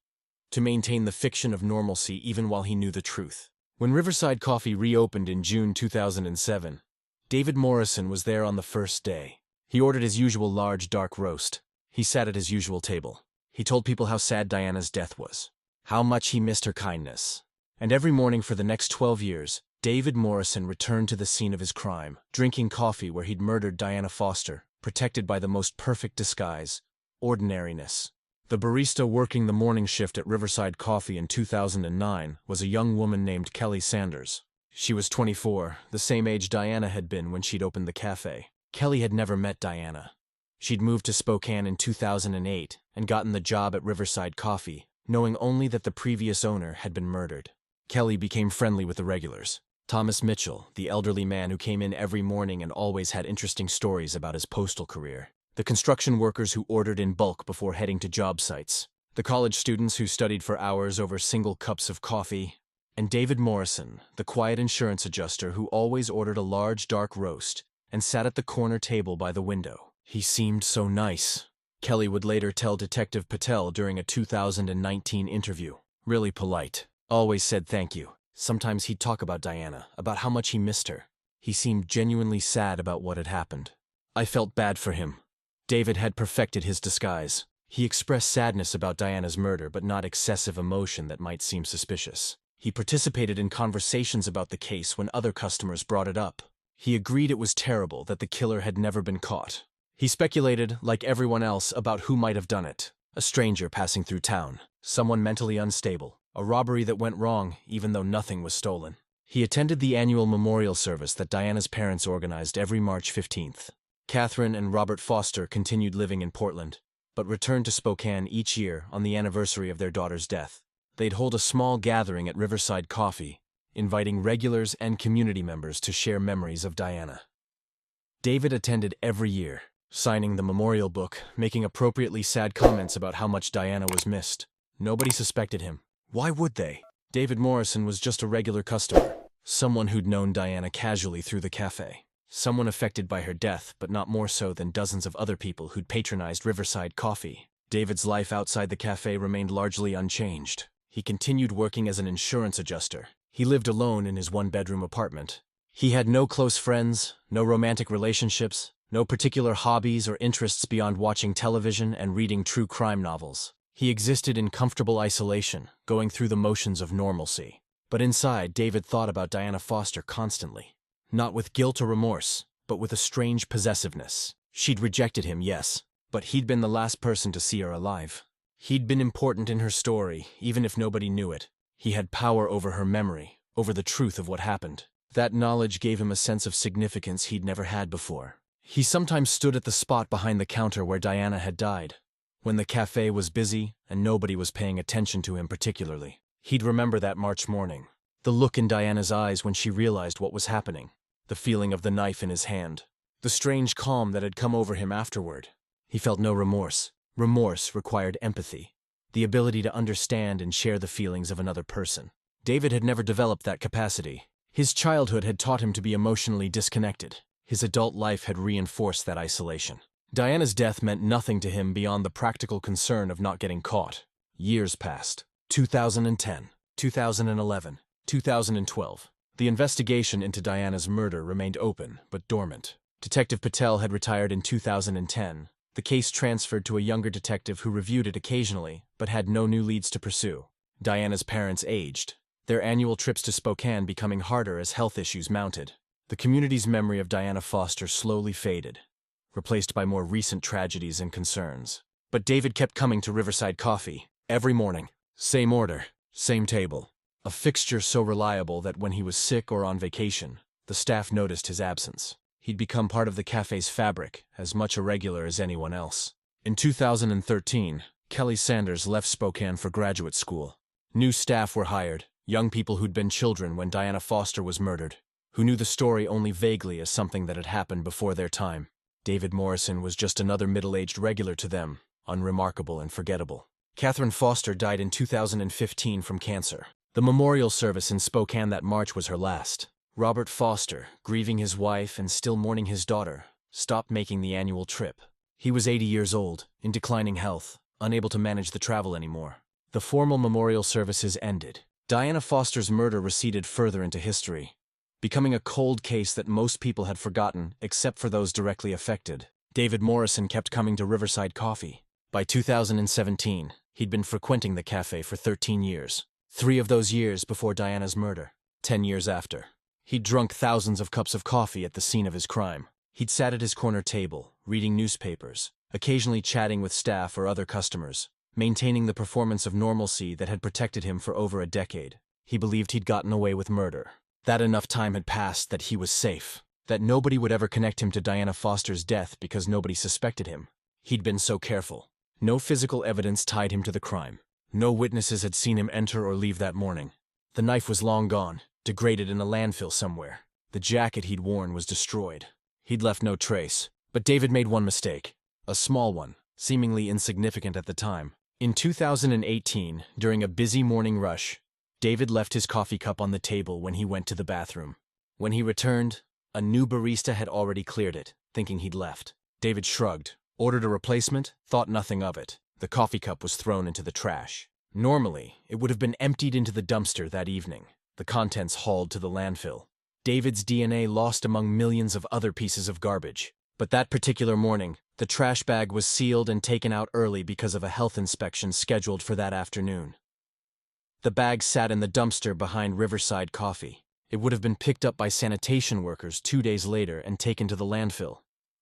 To maintain the fiction of normalcy even while he knew the truth. When Riverside Coffee reopened in June 2007, David Morrison was there on the first day. He ordered his usual large dark roast. He sat at his usual table. He told people how sad Diana's death was. How much he missed her kindness. And every morning for the next 12 years, David Morrison returned to the scene of his crime, drinking coffee where he'd murdered Diana Foster, protected by the most perfect disguise, ordinariness. The barista working the morning shift at Riverside Coffee in 2009 was a young woman named Kelly Sanders. She was 24, the same age Diana had been when she'd opened the cafe. Kelly had never met Diana. She'd moved to Spokane in 2008 and gotten the job at Riverside Coffee, knowing only that the previous owner had been murdered. Kelly became friendly with the regulars. Thomas Mitchell, the elderly man who came in every morning and always had interesting stories about his postal career. The construction workers who ordered in bulk before heading to job sites. The college students who studied for hours over single cups of coffee. And David Morrison, the quiet insurance adjuster who always ordered a large dark roast and sat at the corner table by the window. He seemed so nice. Kelly would later tell Detective Patel during a 2019 interview. Really polite. Always said thank you. Sometimes he'd talk about Diana, about how much he missed her. He seemed genuinely sad about what had happened. I felt bad for him. David had perfected his disguise. He expressed sadness about Diana's murder, but not excessive emotion that might seem suspicious. He participated in conversations about the case when other customers brought it up. He agreed it was terrible that the killer had never been caught. He speculated, like everyone else, about who might have done it. A stranger passing through town. Someone mentally unstable. A robbery that went wrong, even though nothing was stolen. He attended the annual memorial service that Diana's parents organized every March 15th. Catherine and Robert Foster continued living in Portland, but returned to Spokane each year on the anniversary of their daughter's death. They'd hold a small gathering at Riverside Coffee, inviting regulars and community members to share memories of Diana. David attended every year, signing the memorial book, making appropriately sad comments about how much Diana was missed. Nobody suspected him. Why would they? David Morrison was just a regular customer, someone who'd known Diana casually through the cafe. Someone affected by her death, but not more so than dozens of other people who'd patronized Riverside Coffee. David's life outside the cafe remained largely unchanged. He continued working as an insurance adjuster. He lived alone in his one-bedroom apartment. He had no close friends, no romantic relationships, no particular hobbies or interests beyond watching television and reading true crime novels. He existed in comfortable isolation, going through the motions of normalcy. But inside, David thought about Diana Foster constantly. Not with guilt or remorse, but with a strange possessiveness. She'd rejected him, yes, but he'd been the last person to see her alive. He'd been important in her story, even if nobody knew it. He had power over her memory, over the truth of what happened. That knowledge gave him a sense of significance he'd never had before. He sometimes stood at the spot behind the counter where Diana had died, when the cafe was busy and nobody was paying attention to him particularly. He'd remember that March morning, the look in Diana's eyes when she realized what was happening, the feeling of the knife in his hand, the strange calm that had come over him afterward. He felt no remorse. Remorse required empathy, the ability to understand and share the feelings of another person. David had never developed that capacity. His childhood had taught him to be emotionally disconnected. His adult life had reinforced that isolation. Diana's death meant nothing to him beyond the practical concern of not getting caught. Years passed. 2010, 2011, 2012. The investigation into Diana's murder remained open but dormant. Detective Patel had retired in 2010. The case transferred to a younger detective who reviewed it occasionally but had no new leads to pursue. Diana's parents aged, their annual trips to Spokane becoming harder as health issues mounted. The community's memory of Diana Foster slowly faded, replaced by more recent tragedies and concerns. But David kept coming to Riverside Coffee every morning. Same order, same table. A fixture so reliable that when he was sick or on vacation, the staff noticed his absence. He'd become part of the cafe's fabric, as much a regular as anyone else. In 2013, Kelly Sanders left Spokane for graduate school. New staff were hired, young people who'd been children when Diana Foster was murdered, who knew the story only vaguely as something that had happened before their time. David Morrison was just another middle-aged regular to them, unremarkable and forgettable. Catherine Foster died in 2015 from cancer. The memorial service in Spokane that March was her last. Robert Foster, grieving his wife and still mourning his daughter, stopped making the annual trip. He was 80 years old, in declining health, unable to manage the travel anymore. The formal memorial services ended. Diana Foster's murder receded further into history, becoming a cold case that most people had forgotten except for those directly affected. David Morrison kept coming to Riverside Coffee. By 2017, he'd been frequenting the cafe for 13 years. 3 of those years before Diana's murder, 10 years after. He'd drunk thousands of cups of coffee at the scene of his crime. He'd sat at his corner table, reading newspapers, occasionally chatting with staff or other customers, maintaining the performance of normalcy that had protected him for over a decade. He believed he'd gotten away with murder, that enough time had passed that he was safe, that nobody would ever connect him to Diana Foster's death because nobody suspected him. He'd been so careful. No physical evidence tied him to the crime. No witnesses had seen him enter or leave that morning. The knife was long gone, degraded in a landfill somewhere. The jacket he'd worn was destroyed. He'd left no trace. But David made one mistake. A small one, seemingly insignificant at the time. In 2018, during a busy morning rush, David left his coffee cup on the table when he went to the bathroom. When he returned, a new barista had already cleared it, thinking he'd left. David shrugged, ordered a replacement, thought nothing of it. The coffee cup was thrown into the trash. Normally, it would have been emptied into the dumpster that evening, the contents hauled to the landfill. David's DNA lost among millions of other pieces of garbage. But that particular morning, the trash bag was sealed and taken out early because of a health inspection scheduled for that afternoon. The bag sat in the dumpster behind Riverside Coffee. It would have been picked up by sanitation workers 2 days later and taken to the landfill.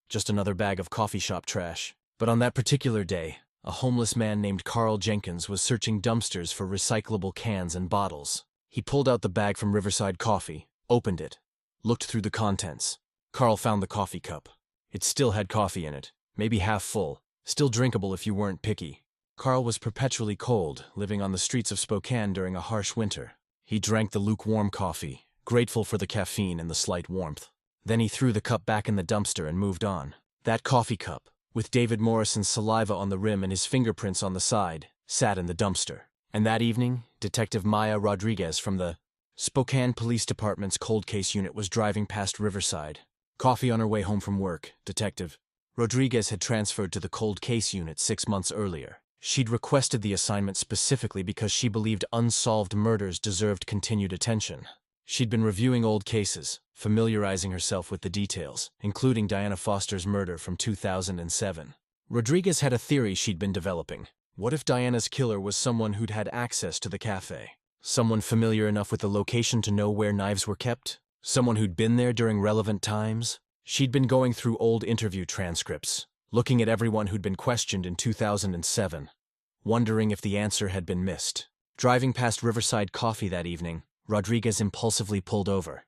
Just another bag of coffee shop trash. But on that particular day, a homeless man named Carl Jenkins was searching dumpsters for recyclable cans and bottles. He pulled out the bag from Riverside Coffee, opened it, looked through the contents. Carl found the coffee cup. It still had coffee in it, maybe half full, still drinkable if you weren't picky. Carl was perpetually cold, living on the streets of Spokane during a harsh winter. He drank the lukewarm coffee, grateful for the caffeine and the slight warmth. Then he threw the cup back in the dumpster and moved on. That coffee cup, with David Morrison's saliva on the rim and his fingerprints on the side, sat in the dumpster. And that evening, Detective Maya Rodriguez from the Spokane Police Department's cold case unit was driving past Riverside. Coffee on her way home from work, Detective Rodriguez had transferred to the cold case unit 6 months earlier. She'd requested the assignment specifically because she believed unsolved murders deserved continued attention. She'd been reviewing old cases, familiarizing herself with the details, including Diana Foster's murder from 2007. Rodriguez had a theory she'd been developing. What if Diana's killer was someone who'd had access to the cafe? Someone familiar enough with the location to know where knives were kept? Someone who'd been there during relevant times? She'd been going through old interview transcripts, looking at everyone who'd been questioned in 2007, wondering if the answer had been missed. Driving past Riverside Coffee that evening, Rodriguez impulsively pulled over.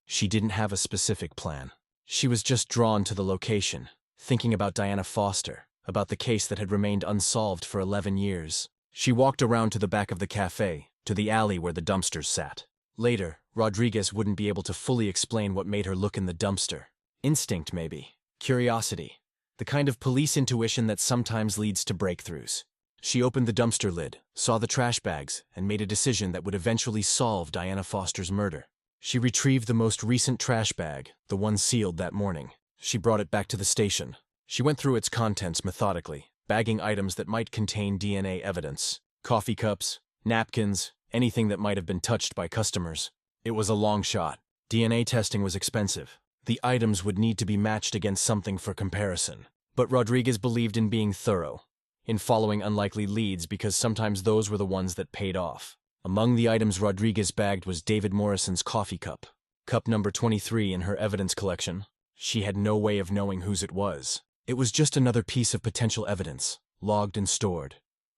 She didn't have a specific plan. She was just drawn to the location, thinking about Diana Foster, about the case that had remained unsolved for 11 years. She walked around to the back of the cafe, to the alley where the dumpsters sat. Later, Rodriguez wouldn't be able to fully explain what made her look in the dumpster. Instinct, maybe. Curiosity. The kind of police intuition that sometimes leads to breakthroughs. She opened the dumpster lid, saw the trash bags, and made a decision that would eventually solve Diana Foster's murder. She retrieved the most recent trash bag, the one sealed that morning. She brought it back to the station. She went through its contents methodically, bagging items that might contain DNA evidence. Coffee cups, napkins, anything that might have been touched by customers. It was a long shot. DNA testing was expensive. The items would need to be matched against something for comparison. But Rodriguez believed in being thorough, in following unlikely leads because sometimes those were the ones that paid off. Among the items Rodriguez bagged was David Morrison's coffee cup. Cup number 23 in her evidence collection. She had no way of knowing whose it was. It was just another piece of potential evidence, logged and stored,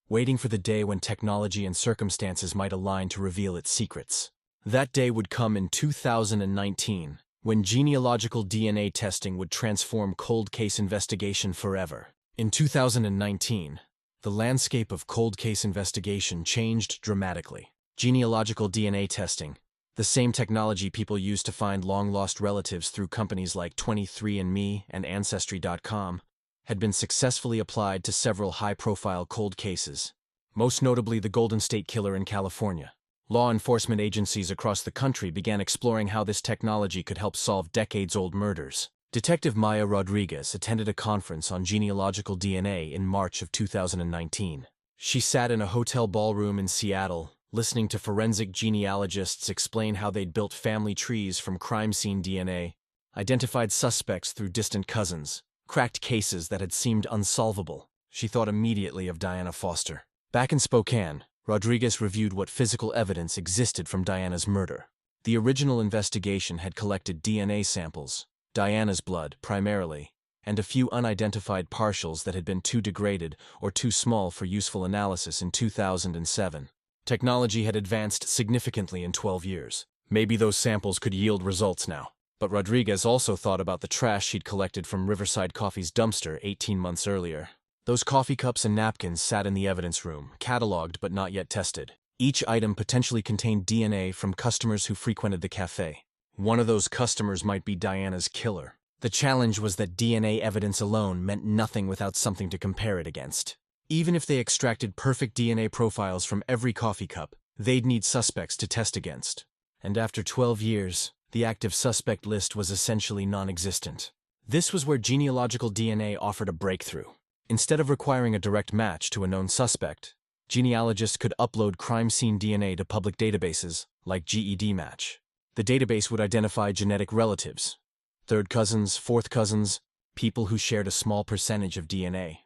waiting for the day when technology and circumstances might align to reveal its secrets. That day would come in 2019, when genealogical DNA testing would transform cold case investigation forever. In 2019, the landscape of cold case investigation changed dramatically. Genealogical DNA testing, the same technology people use to find long-lost relatives through companies like 23andMe and Ancestry.com, had been successfully applied to several high-profile cold cases, most notably the Golden State Killer in California. Law enforcement agencies across the country began exploring how this technology could help solve decades-old murders. Detective Maya Rodriguez attended a conference on genealogical DNA in March of 2019. She sat in a hotel ballroom in Seattle, listening to forensic genealogists explain how they'd built family trees from crime scene DNA, identified suspects through distant cousins, cracked cases that had seemed unsolvable. She thought immediately of Diana Foster. Back in Spokane, Rodriguez reviewed what physical evidence existed from Diana's murder. The original investigation had collected DNA samples, Diana's blood, primarily, and a few unidentified partials that had been too degraded or too small for useful analysis in 2007. Technology had advanced significantly in 12 years. Maybe those samples could yield results now. But Rodriguez also thought about the trash she'd collected from Riverside Coffee's dumpster 18 months earlier. Those coffee cups and napkins sat in the evidence room, cataloged but not yet tested. Each item potentially contained DNA from customers who frequented the cafe. One of those customers might be Diana's killer. The challenge was that DNA evidence alone meant nothing without something to compare it against. Even if they extracted perfect DNA profiles from every coffee cup, they'd need suspects to test against. And after 12 years, the active suspect list was essentially non-existent. This was where genealogical DNA offered a breakthrough. Instead of requiring a direct match to a known suspect, genealogists could upload crime scene DNA to public databases like GEDmatch. The database would identify genetic relatives, third cousins, fourth cousins, people who shared a small percentage of DNA.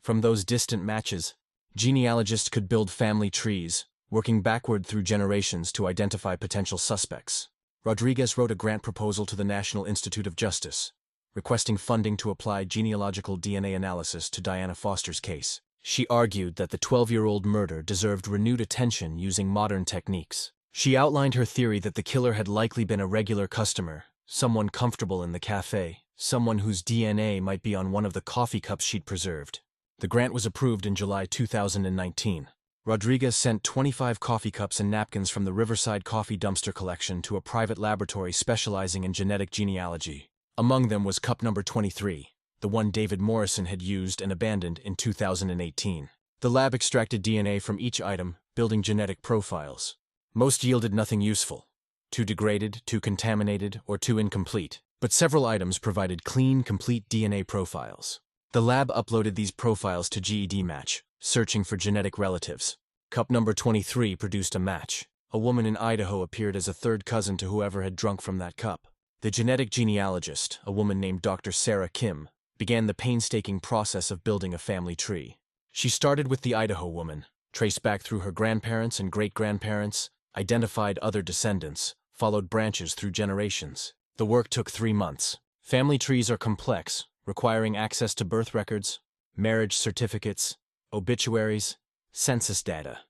From those distant matches, genealogists could build family trees, working backward through generations to identify potential suspects. Rodriguez wrote a grant proposal to the National Institute of Justice, requesting funding to apply genealogical DNA analysis to Diana Foster's case. She argued that the 12-year-old murder deserved renewed attention using modern techniques. She outlined her theory that the killer had likely been a regular customer, someone comfortable in the cafe, someone whose DNA might be on one of the coffee cups she'd preserved. The grant was approved in July 2019. Rodriguez sent 25 coffee cups and napkins from the Riverside Coffee Dumpster collection to a private laboratory specializing in genetic genealogy. Among them was cup number 23, the one David Morrison had used and abandoned in 2018. The lab extracted DNA from each item, building genetic profiles. Most yielded nothing useful. Too degraded, too contaminated, or too incomplete. But several items provided clean, complete DNA profiles. The lab uploaded these profiles to GED Match, searching for genetic relatives. Cup number 23 produced a match. A woman in Idaho appeared as a third cousin to whoever had drunk from that cup. The genetic genealogist, a woman named Dr. Sarah Kim, began the painstaking process of building a family tree. She started with the Idaho woman, traced back through her grandparents and great-grandparents, identified other descendants, followed branches through generations. The work took 3 months. Family trees are complex, requiring access to birth records, marriage certificates, obituaries, census data.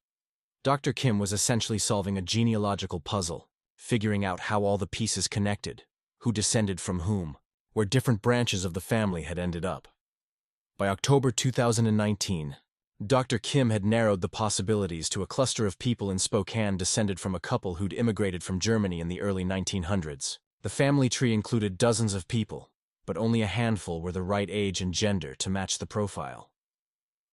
Dr. Kim was essentially solving a genealogical puzzle, figuring out how all the pieces connected, who descended from whom, where different branches of the family had ended up. By October 2019, Dr. Kim had narrowed the possibilities to a cluster of people in Spokane descended from a couple who'd immigrated from Germany in the early 1900s. The family tree included dozens of people, but only a handful were the right age and gender to match the profile.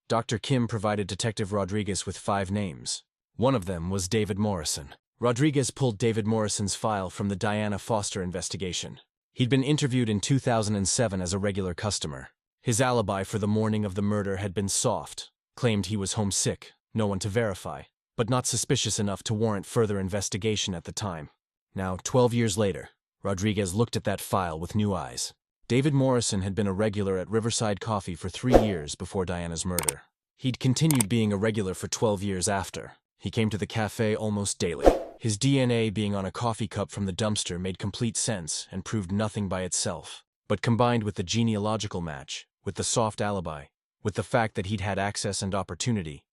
Dr. Kim provided Detective Rodriguez with 5 names. One of them was David Morrison. Rodriguez pulled David Morrison's file from the Diana Foster investigation. He'd been interviewed in 2007 as a regular customer. His alibi for the morning of the murder had been soft, claimed he was homesick, no one to verify, but not suspicious enough to warrant further investigation at the time. Now, 12 years later, Rodriguez looked at that file with new eyes. David Morrison had been a regular at Riverside Coffee for 3 years before Diana's murder. He'd continued being a regular for 12 years after. He came to the café almost daily. His DNA being on a coffee cup from the dumpster made complete sense and proved nothing by itself. But combined with the genealogical match, with the soft alibi, with the fact that he'd had access and opportunity,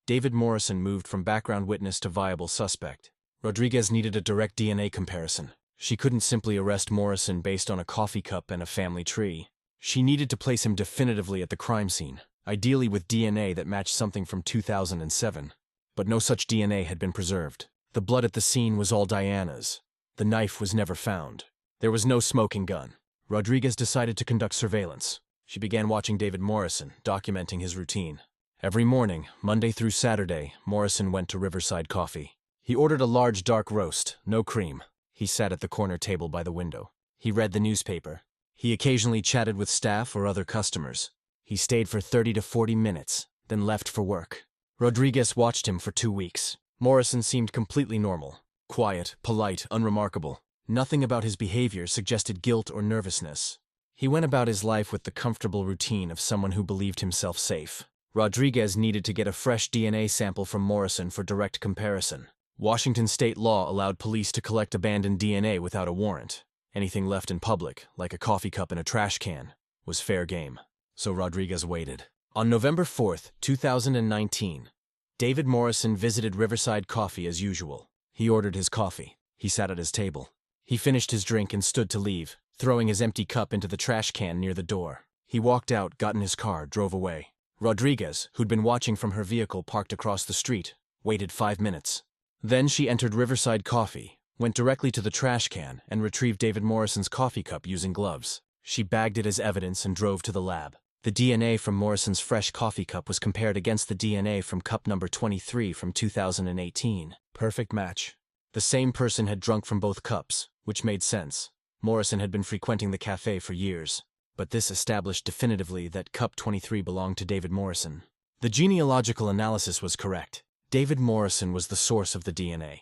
David Morrison moved from background witness to viable suspect. Rodriguez needed a direct DNA comparison. She couldn't simply arrest Morrison based on a coffee cup and a family tree. She needed to place him definitively at the crime scene, ideally with DNA that matched something from 2007. But no such DNA had been preserved. The blood at the scene was all Diana's. The knife was never found. There was no smoking gun. Rodriguez decided to conduct surveillance. She began watching David Morrison, documenting his routine. Every morning, Monday through Saturday, Morrison went to Riverside Coffee. He ordered a large dark roast, no cream. He sat at the corner table by the window. He read the newspaper. He occasionally chatted with staff or other customers. He stayed for 30 to 40 minutes, then left for work. Rodriguez watched him for 2 weeks. Morrison seemed completely normal. Quiet, polite, unremarkable. Nothing about his behavior suggested guilt or nervousness. He went about his life with the comfortable routine of someone who believed himself safe. Rodriguez needed to get a fresh DNA sample from Morrison for direct comparison. Washington state law allowed police to collect abandoned DNA without a warrant. Anything left in public, like a coffee cup and a trash can, was fair game. So Rodriguez waited. On November 4th, 2019, David Morrison visited Riverside Coffee as usual. He ordered his coffee. He sat at his table. He finished his drink and stood to leave, throwing his empty cup into the trash can near the door. He walked out, got in his car, drove away. Rodriguez, who'd been watching from her vehicle parked across the street, waited 5 minutes. Then she entered Riverside Coffee, went directly to the trash can, and retrieved David Morrison's coffee cup using gloves. She bagged it as evidence and drove to the lab. The DNA from Morrison's fresh coffee cup was compared against the DNA from cup number 23 from 2018. Perfect match. The same person had drunk from both cups, which made sense. Morrison had been frequenting the café for years, but this established definitively that cup 23 belonged to David Morrison. The genealogical analysis was correct. David Morrison was the source of the DNA,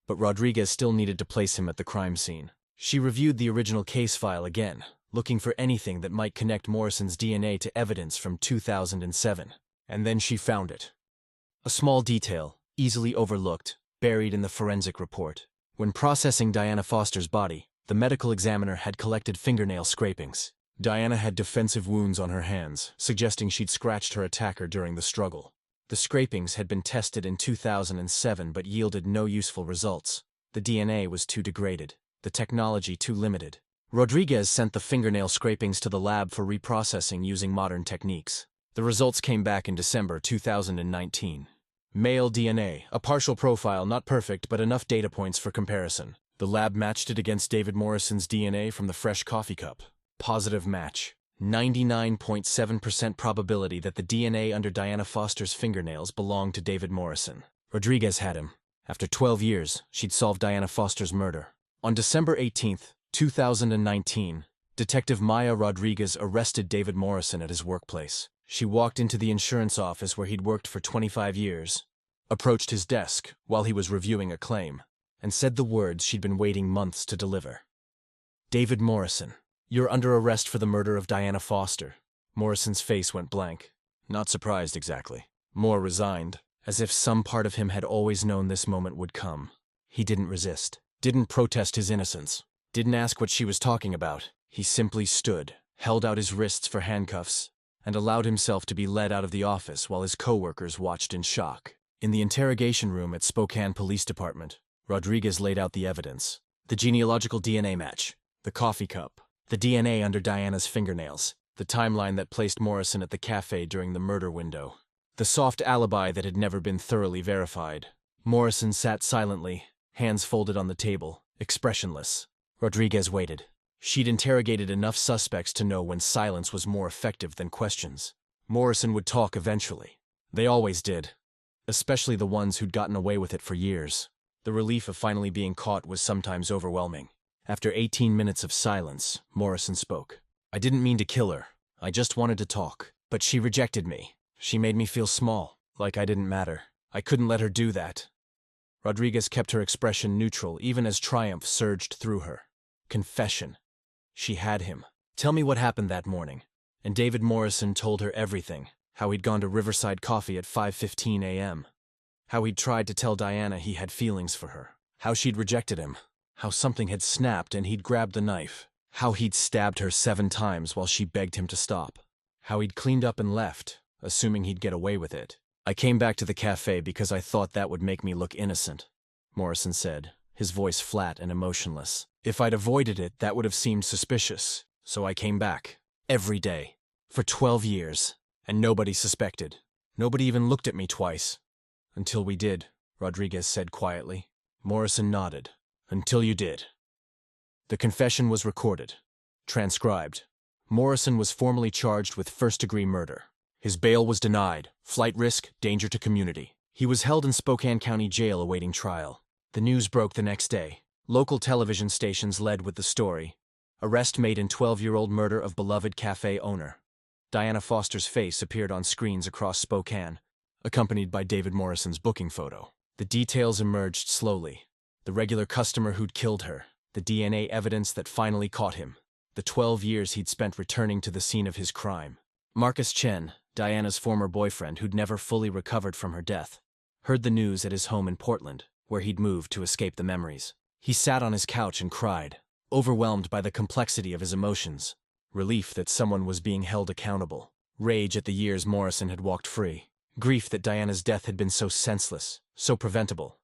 but Rodriguez still needed to place him at the crime scene. She reviewed the original case file again, looking for anything that might connect Morrison's DNA to evidence from 2007. And then she found it. A small detail, easily overlooked, buried in the forensic report. When processing Diana Foster's body, the medical examiner had collected fingernail scrapings. Diana had defensive wounds on her hands, suggesting she'd scratched her attacker during the struggle. The scrapings had been tested in 2007 but yielded no useful results. The DNA was too degraded, the technology too limited. Rodriguez sent the fingernail scrapings to the lab for reprocessing using modern techniques. The results came back in December 2019. Male DNA, a partial profile, not perfect, but enough data points for comparison. The lab matched it against David Morrison's DNA from the fresh coffee cup. Positive match. 99.7% probability that the DNA under Diana Foster's fingernails belonged to David Morrison. Rodriguez had him. After 12 years, she'd solved Diana Foster's murder. On December 18, 2019, Detective Maya Rodriguez arrested David Morrison at his workplace. She walked into the insurance office where he'd worked for 25 years, approached his desk while he was reviewing a claim, and said the words she'd been waiting months to deliver. "David Morrison, you're under arrest for the murder of Diana Foster." Morrison's face went blank. Not surprised exactly. More resigned, as if some part of him had always known this moment would come. He didn't resist, didn't protest his innocence, didn't ask what she was talking about. He simply stood, held out his wrists for handcuffs, and allowed himself to be led out of the office while his co-workers watched in shock. In the interrogation room at Spokane Police Department, Rodriguez laid out the evidence. The genealogical DNA match, the coffee cup, the DNA under Diana's fingernails, the timeline that placed Morrison at the café during the murder window, the soft alibi that had never been thoroughly verified. Morrison sat silently, hands folded on the table, expressionless. Rodriguez waited. She'd interrogated enough suspects to know when silence was more effective than questions. Morrison would talk eventually. They always did, especially the ones who'd gotten away with it for years. The relief of finally being caught was sometimes overwhelming. After 18 minutes of silence, Morrison spoke. "I didn't mean to kill her. I just wanted to talk. But she rejected me. She made me feel small, like I didn't matter. I couldn't let her do that." Rodriguez kept her expression neutral even as triumph surged through her. Confession. She had him. "Tell me what happened that morning." And David Morrison told her everything. How he'd gone to Riverside Coffee at 5:15 a.m. How he'd tried to tell Diana he had feelings for her. How she'd rejected him. How something had snapped and he'd grabbed the knife. How he'd stabbed her 7 times while she begged him to stop. How he'd cleaned up and left, assuming he'd get away with it. "I came back to the cafe because I thought that would make me look innocent," Morrison said, his voice flat and emotionless. "If I'd avoided it, that would have seemed suspicious. So I came back. Every day. For 12 years. And nobody suspected. Nobody even looked at me twice. Until we did," Rodriguez said quietly. Morrison nodded. "Until you did." The confession was recorded. Transcribed. Morrison was formally charged with first-degree murder. His bail was denied. Flight risk, danger to community. He was held in Spokane County Jail awaiting trial. The news broke the next day. Local television stations led with the story. Arrest made in 12-year-old murder of beloved cafe owner. Diana Foster's face appeared on screens across Spokane, accompanied by David Morrison's booking photo. The details emerged slowly. The regular customer who'd killed her. The DNA evidence that finally caught him. The 12 years he'd spent returning to the scene of his crime. Marcus Chen, Diana's former boyfriend who'd never fully recovered from her death, heard the news at his home in Portland, where he'd moved to escape the memories. He sat on his couch and cried, overwhelmed by the complexity of his emotions. Relief that someone was being held accountable. Rage at the years Morrison had walked free. Grief that Diana's death had been so senseless, so preventable.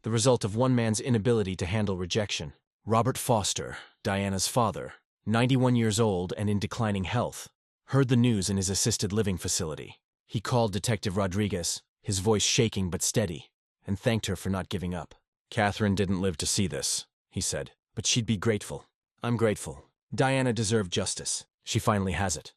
The result of one man's inability to handle rejection. Robert Foster, Diana's father, 91 years old and in declining health, heard the news in his assisted living facility. He called Detective Rodriguez, his voice shaking but steady, and thanked her for not giving up. "Catherine didn't live to see this," he said, "but she'd be grateful. I'm grateful. Diana deserved justice. She finally has it."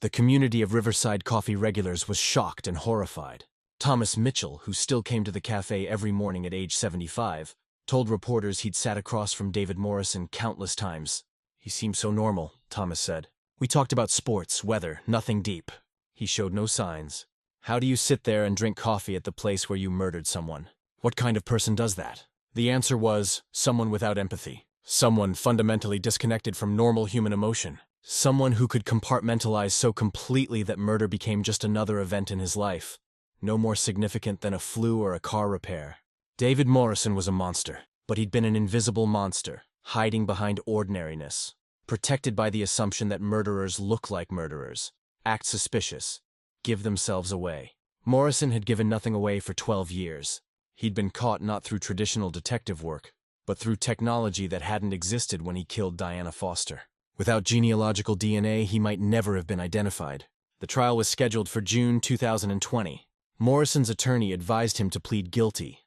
The community of Riverside Coffee regulars was shocked and horrified. Thomas Mitchell, who still came to the cafe every morning at age 75, told reporters he'd sat across from David Morrison countless times. "He seemed so normal," Thomas said. "We talked about sports, weather, nothing deep. He showed no signs. How do you sit there and drink coffee at the place where you murdered someone? What kind of person does that?" The answer was, someone without empathy. Someone fundamentally disconnected from normal human emotion. Someone who could compartmentalize so completely that murder became just another event in his life, no more significant than a flu or a car repair. David Morrison was a monster, but he'd been an invisible monster, hiding behind ordinariness, protected by the assumption that murderers look like murderers, act suspicious, give themselves away. Morrison had given nothing away for 12 years. He'd been caught not through traditional detective work, but through technology that hadn't existed when he killed Diana Foster. Without genealogical DNA, he might never have been identified. The trial was scheduled for June 2020. Morrison's attorney advised him to plead guilty,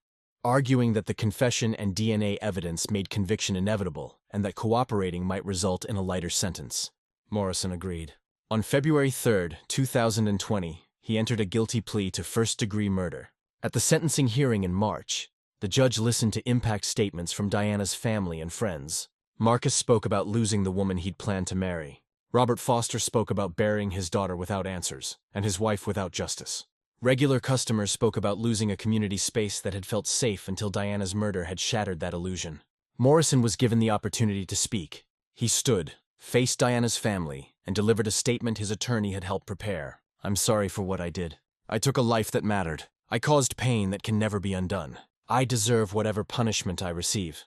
arguing that the confession and DNA evidence made conviction inevitable and that cooperating might result in a lighter sentence. Morrison agreed. On February 3, 2020, he entered a guilty plea to first-degree murder. At the sentencing hearing in March, the judge listened to impact statements from Diana's family and friends. Marcus spoke about losing the woman he'd planned to marry. Robert Foster spoke about burying his daughter without answers, and his wife without justice. Regular customers spoke about losing a community space that had felt safe until Diana's murder had shattered that illusion. Morrison was given the opportunity to speak. He stood, faced Diana's family, and delivered a statement his attorney had helped prepare. "I'm sorry for what I did. I took a life that mattered. I caused pain that can never be undone. I deserve whatever punishment I receive."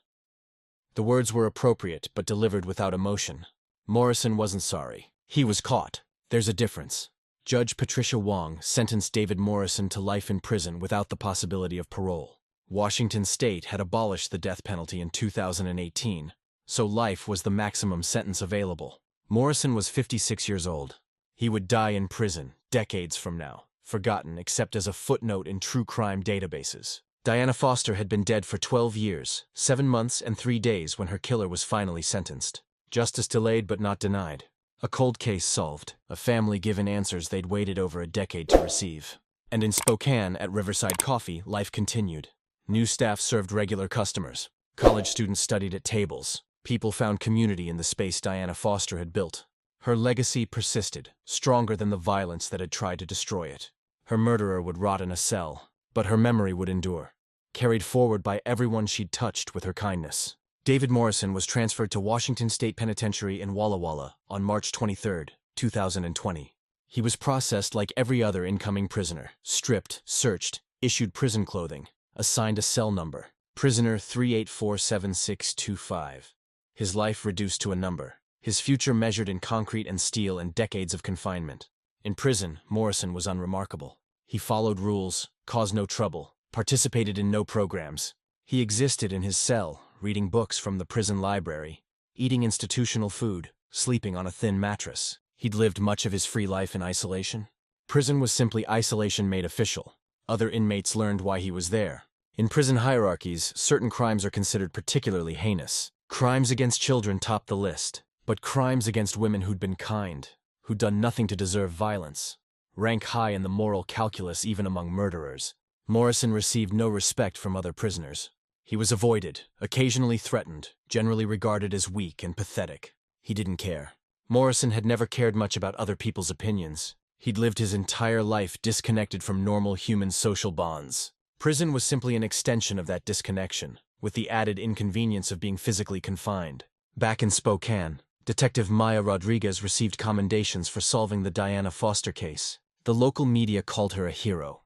The words were appropriate, but delivered without emotion. Morrison wasn't sorry. He was caught. There's a difference. Judge Patricia Wong sentenced David Morrison to life in prison without the possibility of parole. Washington State had abolished the death penalty in 2018, so life was the maximum sentence available. Morrison was 56 years old. He would die in prison, decades from now, forgotten except as a footnote in true crime databases. Diana Foster had been dead for 12 years, 7 months and 3 days when her killer was finally sentenced. Justice delayed but not denied. A cold case solved, a family given answers they'd waited over a decade to receive. And in Spokane, at Riverside Coffee, life continued. New staff served regular customers. College students studied at tables. People found community in the space Diana Foster had built. Her legacy persisted, stronger than the violence that had tried to destroy it. Her murderer would rot in a cell, but her memory would endure, carried forward by everyone she'd touched with her kindness. David Morrison was transferred to Washington State Penitentiary in Walla Walla on March 23, 2020. He was processed like every other incoming prisoner, stripped, searched, issued prison clothing, assigned a cell number, prisoner 3847625. His life reduced to a number, his future measured in concrete and steel and decades of confinement. In prison, Morrison was unremarkable. He followed rules, caused no trouble, participated in no programs. He existed in his cell, reading books from the prison library, eating institutional food, sleeping on a thin mattress. He'd lived much of his free life in isolation. Prison was simply isolation made official. Other inmates learned why he was there. In prison hierarchies, certain crimes are considered particularly heinous. Crimes against children topped the list, but crimes against women who'd been kind, who'd done nothing to deserve violence, rank high in the moral calculus even among murderers. Morrison received no respect from other prisoners. He was avoided, occasionally threatened, generally regarded as weak and pathetic. He didn't care. Morrison had never cared much about other people's opinions. He'd lived his entire life disconnected from normal human social bonds. Prison was simply an extension of that disconnection, with the added inconvenience of being physically confined. Back in Spokane, Detective Maya Rodriguez received commendations for solving the Diana Foster case. The local media called her a hero.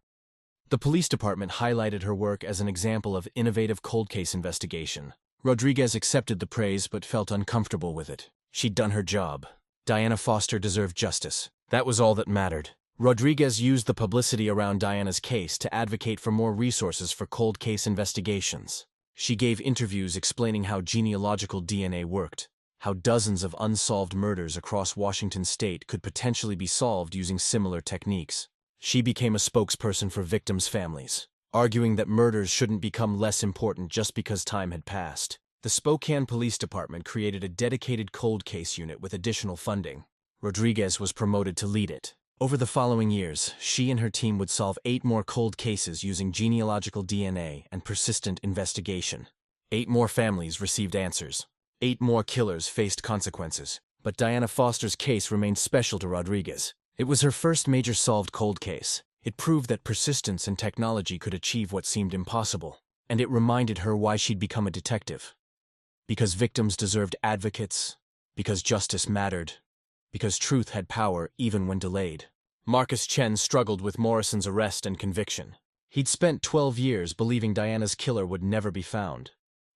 The police department highlighted her work as an example of innovative cold case investigation. Rodriguez accepted the praise but felt uncomfortable with it. She'd done her job. Diana Foster deserved justice. That was all that mattered. Rodriguez used the publicity around Diana's case to advocate for more resources for cold case investigations. She gave interviews explaining how genealogical DNA worked, how dozens of unsolved murders across Washington state could potentially be solved using similar techniques. She became a spokesperson for victims' families, arguing that murders shouldn't become less important just because time had passed. The Spokane Police Department created a dedicated cold case unit with additional funding. Rodriguez was promoted to lead it. Over the following years, she and her team would solve 8 more cold cases using genealogical DNA and persistent investigation. 8 more families received answers. 8 more killers faced consequences. But Diana Foster's case remained special to Rodriguez. It was her first major solved cold case. It proved that persistence and technology could achieve what seemed impossible. And it reminded her why she'd become a detective. Because victims deserved advocates, because justice mattered, because truth had power even when delayed. Marcus Chen struggled with Morrison's arrest and conviction. He'd spent 12 years believing Diana's killer would never be found,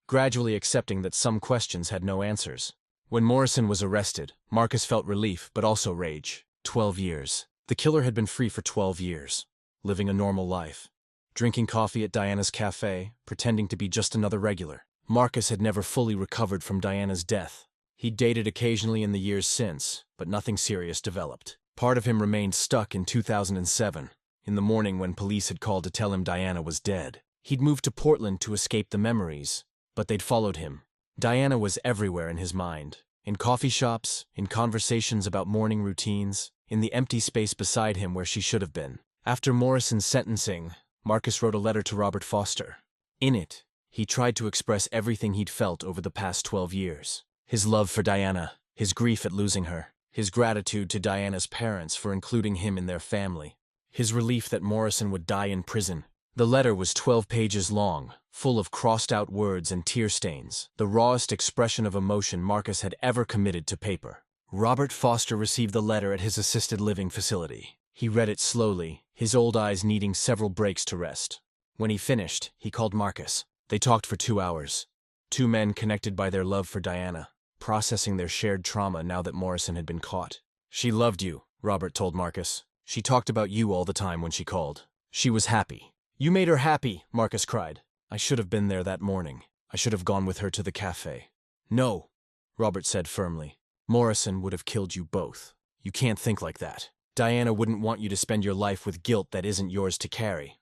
gradually accepting that some questions had no answers. When Morrison was arrested, Marcus felt relief but also rage. 12 years. The killer had been free for 12 years, living a normal life, drinking coffee at Diana's café, pretending to be just another regular. Marcus had never fully recovered from Diana's death. He'd dated occasionally in the years since, but nothing serious developed. Part of him remained stuck in 2007, in the morning when police had called to tell him Diana was dead. He'd moved to Portland to escape the memories, but they'd followed him. Diana was everywhere in his mind. In coffee shops, in conversations about morning routines, in the empty space beside him where she should have been. After Morrison's sentencing, Marcus wrote a letter to Robert Foster. In it, he tried to express everything he'd felt over the past 12 years. His love for Diana, his grief at losing her, his gratitude to Diana's parents for including him in their family, his relief that Morrison would die in prison. The letter was 12 pages long, full of crossed-out words and tear stains, the rawest expression of emotion Marcus had ever committed to paper. Robert Foster received the letter at his assisted living facility. He read it slowly, his old eyes needing several breaks to rest. When he finished, he called Marcus. They talked for 2 hours. Two men connected by their love for Diana, processing their shared trauma now that Morrison had been caught. "She loved you," Robert told Marcus. "She talked about you all the time when she called. She was happy." "You made her happy," Marcus cried. "I should have been there that morning. I should have gone with her to the café." "No," Robert said firmly. "Morrison would have killed you both. You can't think like that. Diana wouldn't want you to spend your life with guilt that isn't yours to carry."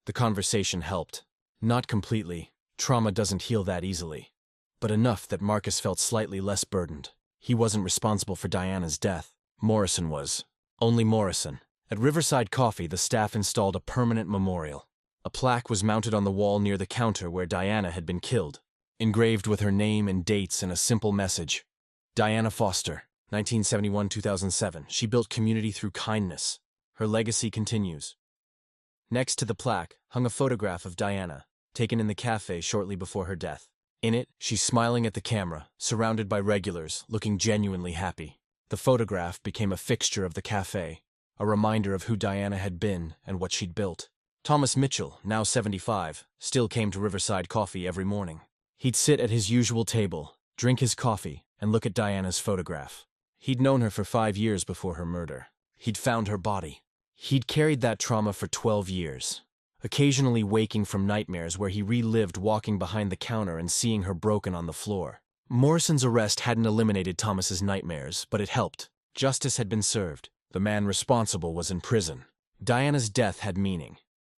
The conversation helped. Not completely. Trauma doesn't heal that easily. But enough that Marcus felt slightly less burdened. He wasn't responsible for Diana's death. Morrison was. Only Morrison. At Riverside Coffee, the staff installed a permanent memorial. A plaque was mounted on the wall near the counter where Diana had been killed, engraved with her name and dates and a simple message. Diana Foster, 1971-2007. She built community through kindness. Her legacy continues. Next to the plaque hung a photograph of Diana, taken in the café shortly before her death. In it, she's smiling at the camera, surrounded by regulars, looking genuinely happy. The photograph became a fixture of the café, a reminder of who Diana had been and what she'd built. Thomas Mitchell, now 75, still came to Riverside Coffee every morning. He'd sit at his usual table, drink his coffee, and look at Diana's photograph. He'd known her for 5 years before her murder. He'd found her body. He'd carried that trauma for 12 years, occasionally waking from nightmares where he relived walking behind the counter and seeing her broken on the floor. Morrison's arrest hadn't eliminated Thomas's nightmares, but it helped. Justice had been served. The man responsible was in prison. Diana's death had meaning.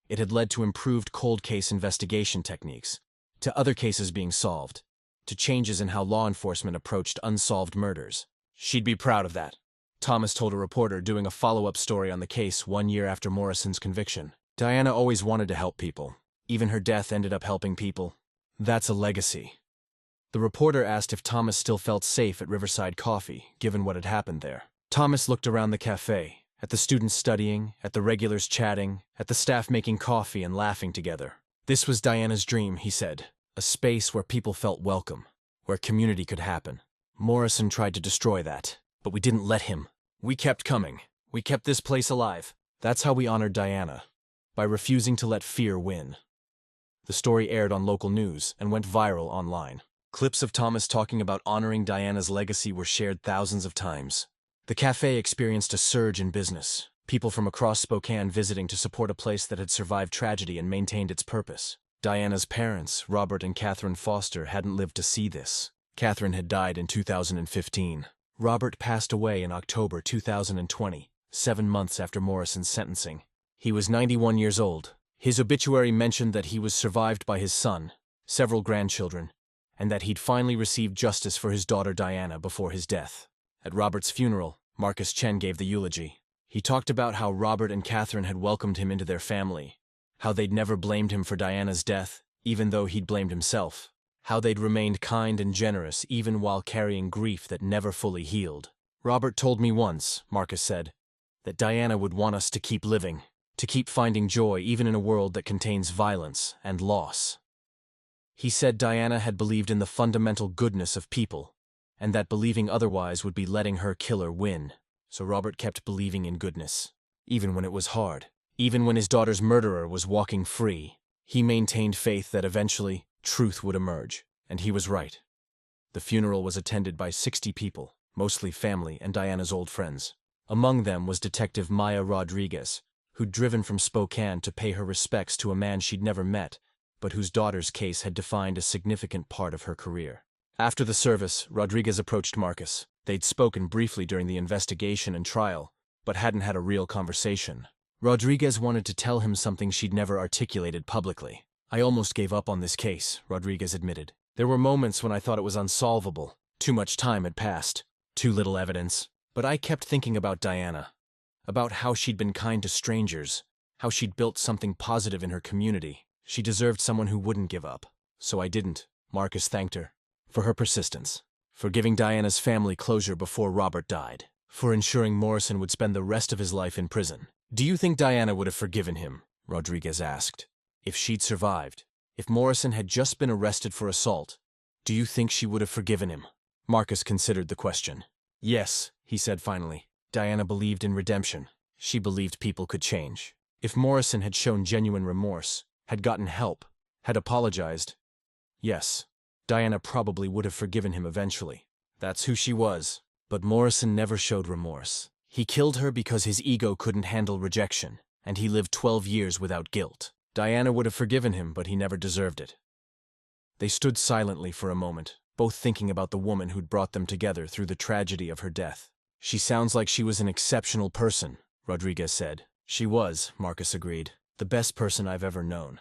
It had led to improved cold case investigation techniques, to other cases being solved, to changes in how law enforcement approached unsolved murders. She'd be proud of that, Thomas told a reporter doing a follow-up story on the case 1 year after Morrison's conviction. Diana always wanted to help people. Even her death ended up helping people. That's a legacy. The reporter asked if Thomas still felt safe at Riverside Coffee, given what had happened there. Thomas looked around the cafe, at the students studying, at the regulars chatting, at the staff making coffee and laughing together. This was Diana's dream, he said. A space where people felt welcome, where community could happen. Morrison tried to destroy that, but we didn't let him. We kept coming. We kept this place alive. That's how we honored Diana, by refusing to let fear win. The story aired on local news and went viral online. Clips of Thomas talking about honoring Diana's legacy were shared thousands of times. The cafe experienced a surge in business, people from across Spokane visiting to support a place that had survived tragedy and maintained its purpose. Diana's parents, Robert and Catherine Foster, hadn't lived to see this. Catherine had died in 2015. Robert passed away in October 2020, 7 months after Morrison's sentencing. He was 91 years old. His obituary mentioned that he was survived by his son, several grandchildren, and that he'd finally received justice for his daughter Diana before his death. At Robert's funeral, Marcus Chen gave the eulogy. He talked about how Robert and Catherine had welcomed him into their family, how they'd never blamed him for Diana's death, even though he'd blamed himself, how they'd remained kind and generous even while carrying grief that never fully healed. "Robert told me once," Marcus said, "that Diana would want us to keep living, to keep finding joy even in a world that contains violence and loss." He said Diana had believed in the fundamental goodness of people, and that believing otherwise would be letting her killer win. So Robert kept believing in goodness, even when it was hard. Even when his daughter's murderer was walking free, he maintained faith that eventually truth would emerge, and he was right. The funeral was attended by 60 people, mostly family and Diana's old friends. Among them was Detective Maya Rodriguez, who'd driven from Spokane to pay her respects to a man she'd never met, but whose daughter's case had defined a significant part of her career. After the service, Rodriguez approached Marcus. They'd spoken briefly during the investigation and trial, but hadn't had a real conversation. Rodriguez wanted to tell him something she'd never articulated publicly. "I almost gave up on this case," Rodriguez admitted. "There were moments when I thought it was unsolvable. Too much time had passed. Too little evidence. But I kept thinking about Diana. About how she'd been kind to strangers. How she'd built something positive in her community. She deserved someone who wouldn't give up. So I didn't." Marcus thanked her for her persistence, for giving Diana's family closure before Robert died, for ensuring Morrison would spend the rest of his life in prison. "Do you think Diana would have forgiven him?" Rodriguez asked. "If she'd survived, if Morrison had just been arrested for assault, do you think she would have forgiven him?" Marcus considered the question. "Yes," he said finally. "Diana believed in redemption. She believed people could change. If Morrison had shown genuine remorse, had gotten help, had apologized, yes, Diana probably would have forgiven him eventually. That's who she was. But Morrison never showed remorse. He killed her because his ego couldn't handle rejection, and he lived 12 years without guilt. Diana would have forgiven him, but he never deserved it." They stood silently for a moment, both thinking about the woman who'd brought them together through the tragedy of her death. "She sounds like she was an exceptional person," Rodriguez said. "She was," Marcus agreed. "The best person I've ever known."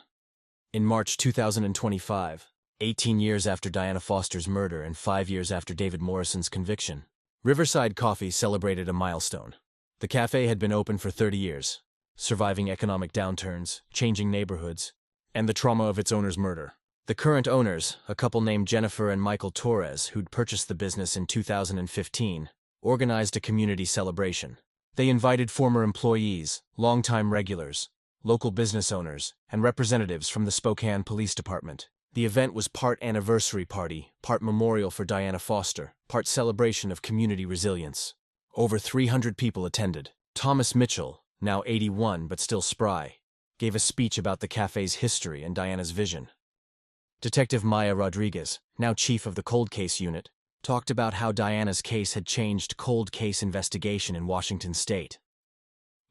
In March 2025, 18 years after Diana Foster's murder and 5 years after David Morrison's conviction, Riverside Coffee celebrated a milestone. The cafe had been open for 30 years, surviving economic downturns, changing neighborhoods, and the trauma of its owner's murder. The current owners, a couple named Jennifer and Michael Torres, who'd purchased the business in 2015, organized a community celebration. They invited former employees, longtime regulars, local business owners, and representatives from the Spokane Police Department. The event was part anniversary party, part memorial for Diana Foster, part celebration of community resilience. Over 300 people attended. Thomas Mitchell, now 81 but still spry, gave a speech about the cafe's history and Diana's vision. Detective Maya Rodriguez, now chief of the cold case unit, talked about how Diana's case had changed cold case investigation in Washington state.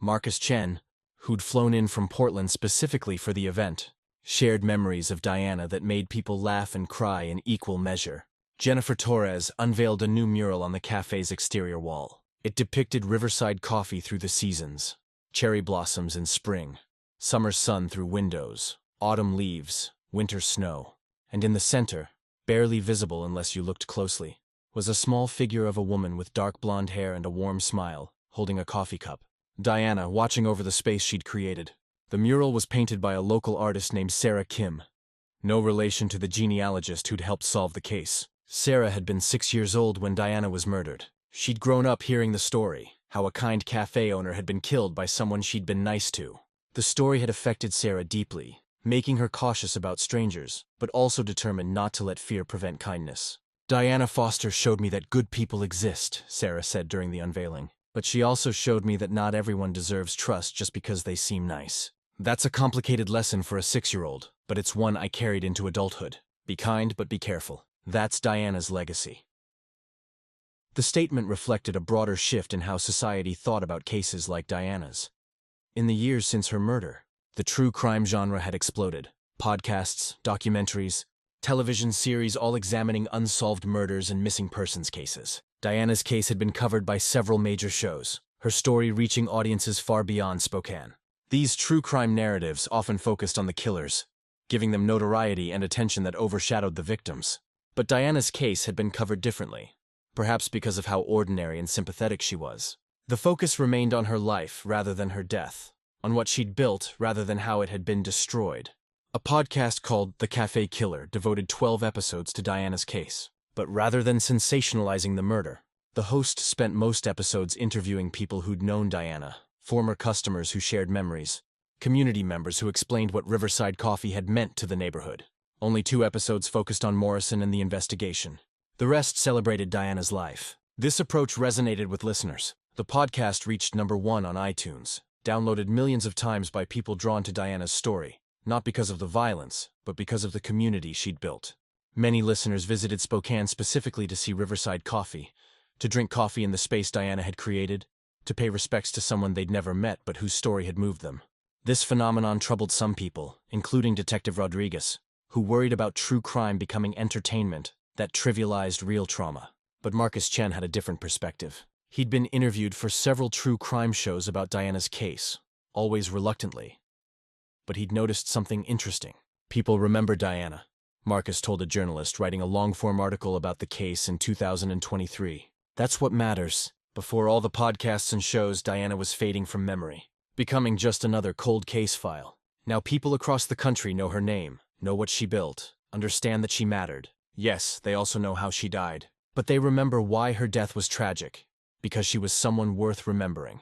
Marcus Chen, who'd flown in from Portland specifically for the event, shared memories of Diana that made people laugh and cry in equal measure. Jennifer Torres unveiled a new mural on the cafe's exterior wall. It depicted Riverside Coffee through the seasons, cherry blossoms in spring, summer sun through windows, autumn leaves, winter snow. And in the center, barely visible unless you looked closely, was a small figure of a woman with dark blonde hair and a warm smile, holding a coffee cup. Diana, watching over the space she'd created. The mural was painted by a local artist named Sarah Kim, no relation to the genealogist who'd helped solve the case. Sarah had been 6 years old when Diana was murdered. She'd grown up hearing the story, how a kind cafe owner had been killed by someone she'd been nice to. The story had affected Sarah deeply, making her cautious about strangers, but also determined not to let fear prevent kindness. "Diana Foster showed me that good people exist," Sarah said during the unveiling. "But she also showed me that not everyone deserves trust just because they seem nice." That's a complicated lesson for a 6-year-old, but it's one I carried into adulthood. Be kind, but be careful. That's Diana's legacy. The statement reflected a broader shift in how society thought about cases like Diana's. In the years since her murder, the true crime genre had exploded. Podcasts, documentaries, television series all examining unsolved murders and missing persons cases. Diana's case had been covered by several major shows, her story reaching audiences far beyond Spokane. These true crime narratives often focused on the killers, giving them notoriety and attention that overshadowed the victims. But Diana's case had been covered differently, perhaps because of how ordinary and sympathetic she was. The focus remained on her life rather than her death, on what she'd built rather than how it had been destroyed. A podcast called The Café Killer devoted 12 episodes to Diana's case. But rather than sensationalizing the murder, the host spent most episodes interviewing people who'd known Diana, former customers who shared memories, community members who explained what Riverside Coffee had meant to the neighborhood. Only 2 episodes focused on Morrison and the investigation. The rest celebrated Diana's life. This approach resonated with listeners. The podcast reached #1 on iTunes, downloaded millions of times by people drawn to Diana's story, not because of the violence, but because of the community she'd built. Many listeners visited Spokane specifically to see Riverside Coffee, to drink coffee in the space Diana had created, to pay respects to someone they'd never met but whose story had moved them. This phenomenon troubled some people, including Detective Rodriguez, who worried about true crime becoming entertainment that trivialized real trauma. But Marcus Chen had a different perspective. He'd been interviewed for several true crime shows about Diana's case, always reluctantly. But he'd noticed something interesting. People remember Diana, Marcus told a journalist writing a long-form article about the case in 2023. That's what matters. Before all the podcasts and shows, Diana was fading from memory, becoming just another cold case file. Now people across the country know her name, know what she built, understand that she mattered. Yes, they also know how she died. But they remember why her death was tragic, because she was someone worth remembering.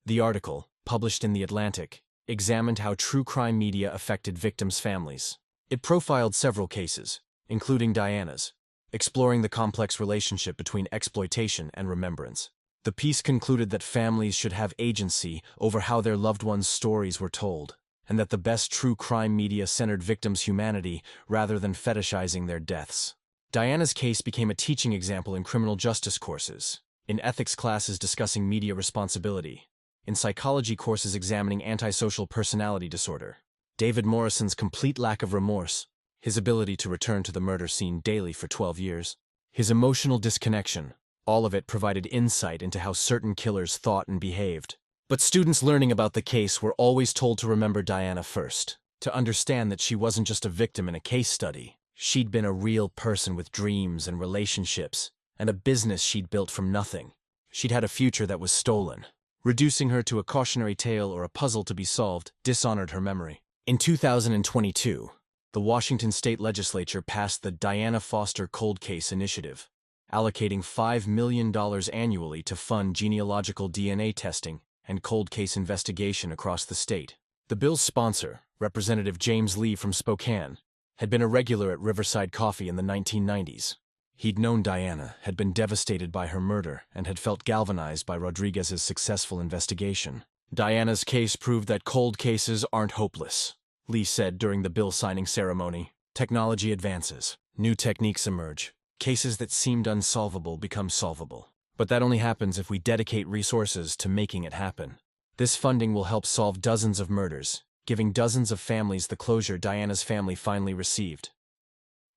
The article, published in The Atlantic, examined how true crime media affected victims' families. It profiled several cases, including Diana's, exploring the complex relationship between exploitation and remembrance. The piece concluded that families should have agency over how their loved ones' stories were told, and that the best true crime media centered victims' humanity rather than fetishizing their deaths. Diana's case became a teaching example in criminal justice courses, in ethics classes discussing media responsibility, in psychology courses examining antisocial personality disorder. David Morrison's complete lack of remorse, his ability to return to the murder scene daily for 12 years, his emotional disconnection, all of it provided insight into how certain killers thought and behaved. But students learning about the case were always told to remember Diana first, to understand that she wasn't just a victim in a case study. She'd been a real person with dreams and relationships, and a business she'd built from nothing. She'd had a future that was stolen. Reducing her to a cautionary tale or a puzzle to be solved dishonored her memory. In 2022, the Washington State Legislature passed the Diana Foster Cold Case Initiative, allocating $5 million annually to fund genealogical DNA testing and cold case investigation across the state. The bill's sponsor, Representative James Lee from Spokane, had been a regular at Riverside Coffee in the 1990s. He'd known Diana, had been devastated by her murder, and had felt galvanized by Rodriguez's successful investigation. Diana's case proved that cold cases aren't hopeless, Lee said during the bill signing ceremony. Technology advances, new techniques emerge, cases that seemed unsolvable become solvable. But that only happens if we dedicate resources to making it happen. This funding will help solve dozens of murders, giving dozens of families the closure Diana's family finally received.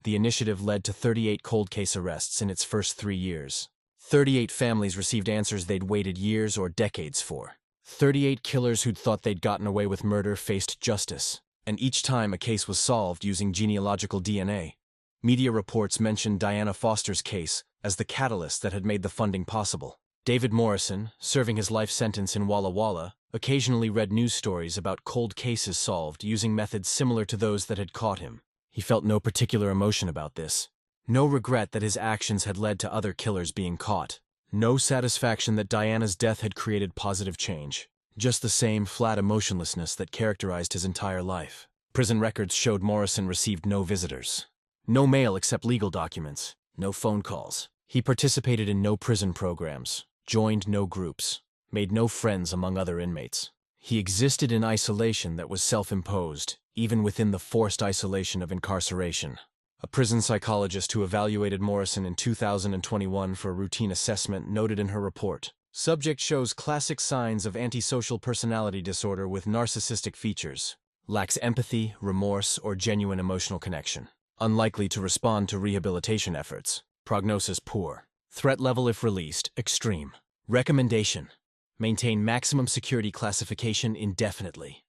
The initiative led to 38 cold case arrests in its first 3 years. 38 families received answers they'd waited years or decades for. 38 killers who'd thought they'd gotten away with murder faced justice, and each time a case was solved using genealogical DNA. Media reports mentioned Diana Foster's case as the catalyst that had made the funding possible. David Morrison, serving his life sentence in Walla Walla, occasionally read news stories about cold cases solved using methods similar to those that had caught him. He felt no particular emotion about this, no regret that his actions had led to other killers being caught, no satisfaction that Diana's death had created positive change, just the same flat emotionlessness that characterized his entire life. Prison records showed Morrison received no visitors, no mail except legal documents, no phone calls. He participated in no prison programs, joined no groups, made no friends among other inmates. He existed in isolation that was self-imposed, even within the forced isolation of incarceration. A prison psychologist who evaluated Morrison in 2021 for a routine assessment noted in her report, "Subject shows classic signs of antisocial personality disorder with narcissistic features. Lacks empathy, remorse, or genuine emotional connection. Unlikely to respond to rehabilitation efforts. Prognosis poor. Threat level if released, extreme. Recommendation: maintain maximum security classification indefinitely."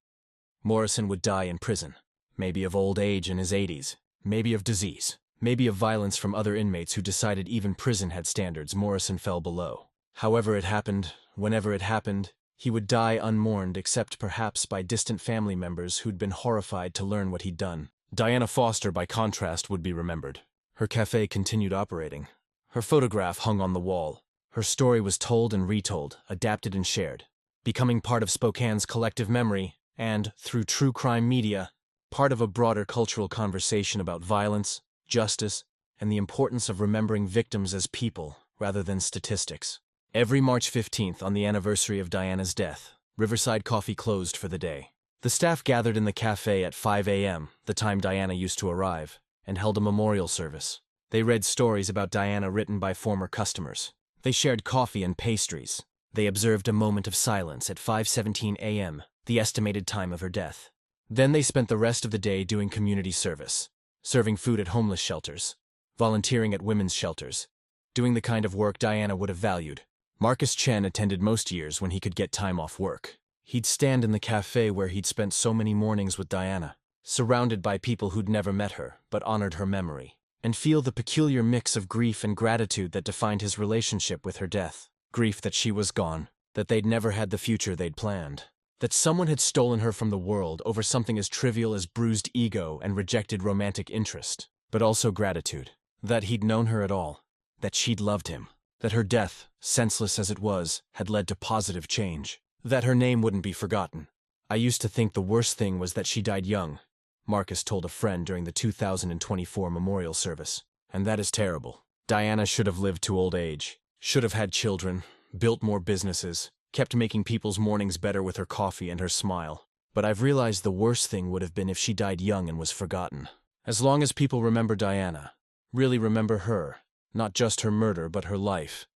Morrison would die in prison, maybe of old age in his 80s, maybe of disease, maybe of violence from other inmates who decided even prison had standards Morrison fell below. However it happened, whenever it happened, he would die unmourned except perhaps by distant family members who'd been horrified to learn what he'd done. Diana Foster, by contrast, would be remembered. Her café continued operating. Her photograph hung on the wall. Her story was told and retold, adapted and shared, becoming part of Spokane's collective memory and, through true crime media, part of a broader cultural conversation about violence, justice, and the importance of remembering victims as people rather than statistics. Every March 15th, on the anniversary of Diana's death, Riverside Coffee closed for the day. The staff gathered in the cafe at 5 a.m., the time Diana used to arrive, and held a memorial service. They read stories about Diana written by former customers. They shared coffee and pastries. They observed a moment of silence at 5:17 a.m., the estimated time of her death. Then they spent the rest of the day doing community service, serving food at homeless shelters, volunteering at women's shelters, doing the kind of work Diana would have valued. Marcus Chen attended most years when he could get time off work. He'd stand in the café where he'd spent so many mornings with Diana, surrounded by people who'd never met her but honored her memory, and feel the peculiar mix of grief and gratitude that defined his relationship with her death. Grief that she was gone, that they'd never had the future they'd planned, that someone had stolen her from the world over something as trivial as bruised ego and rejected romantic interest, but also gratitude, that he'd known her at all, that she'd loved him, that her death, senseless as it was, had led to positive change, that her name wouldn't be forgotten. I used to think the worst thing was that she died young, Marcus told a friend during the 2024 memorial service, and that is terrible. Diana should have lived to old age, should have had children, built more businesses, kept making people's mornings better with her coffee and her smile. But I've realized the worst thing would have been if she died young and was forgotten. As long as people remember Diana, really remember her, not just her murder but her life,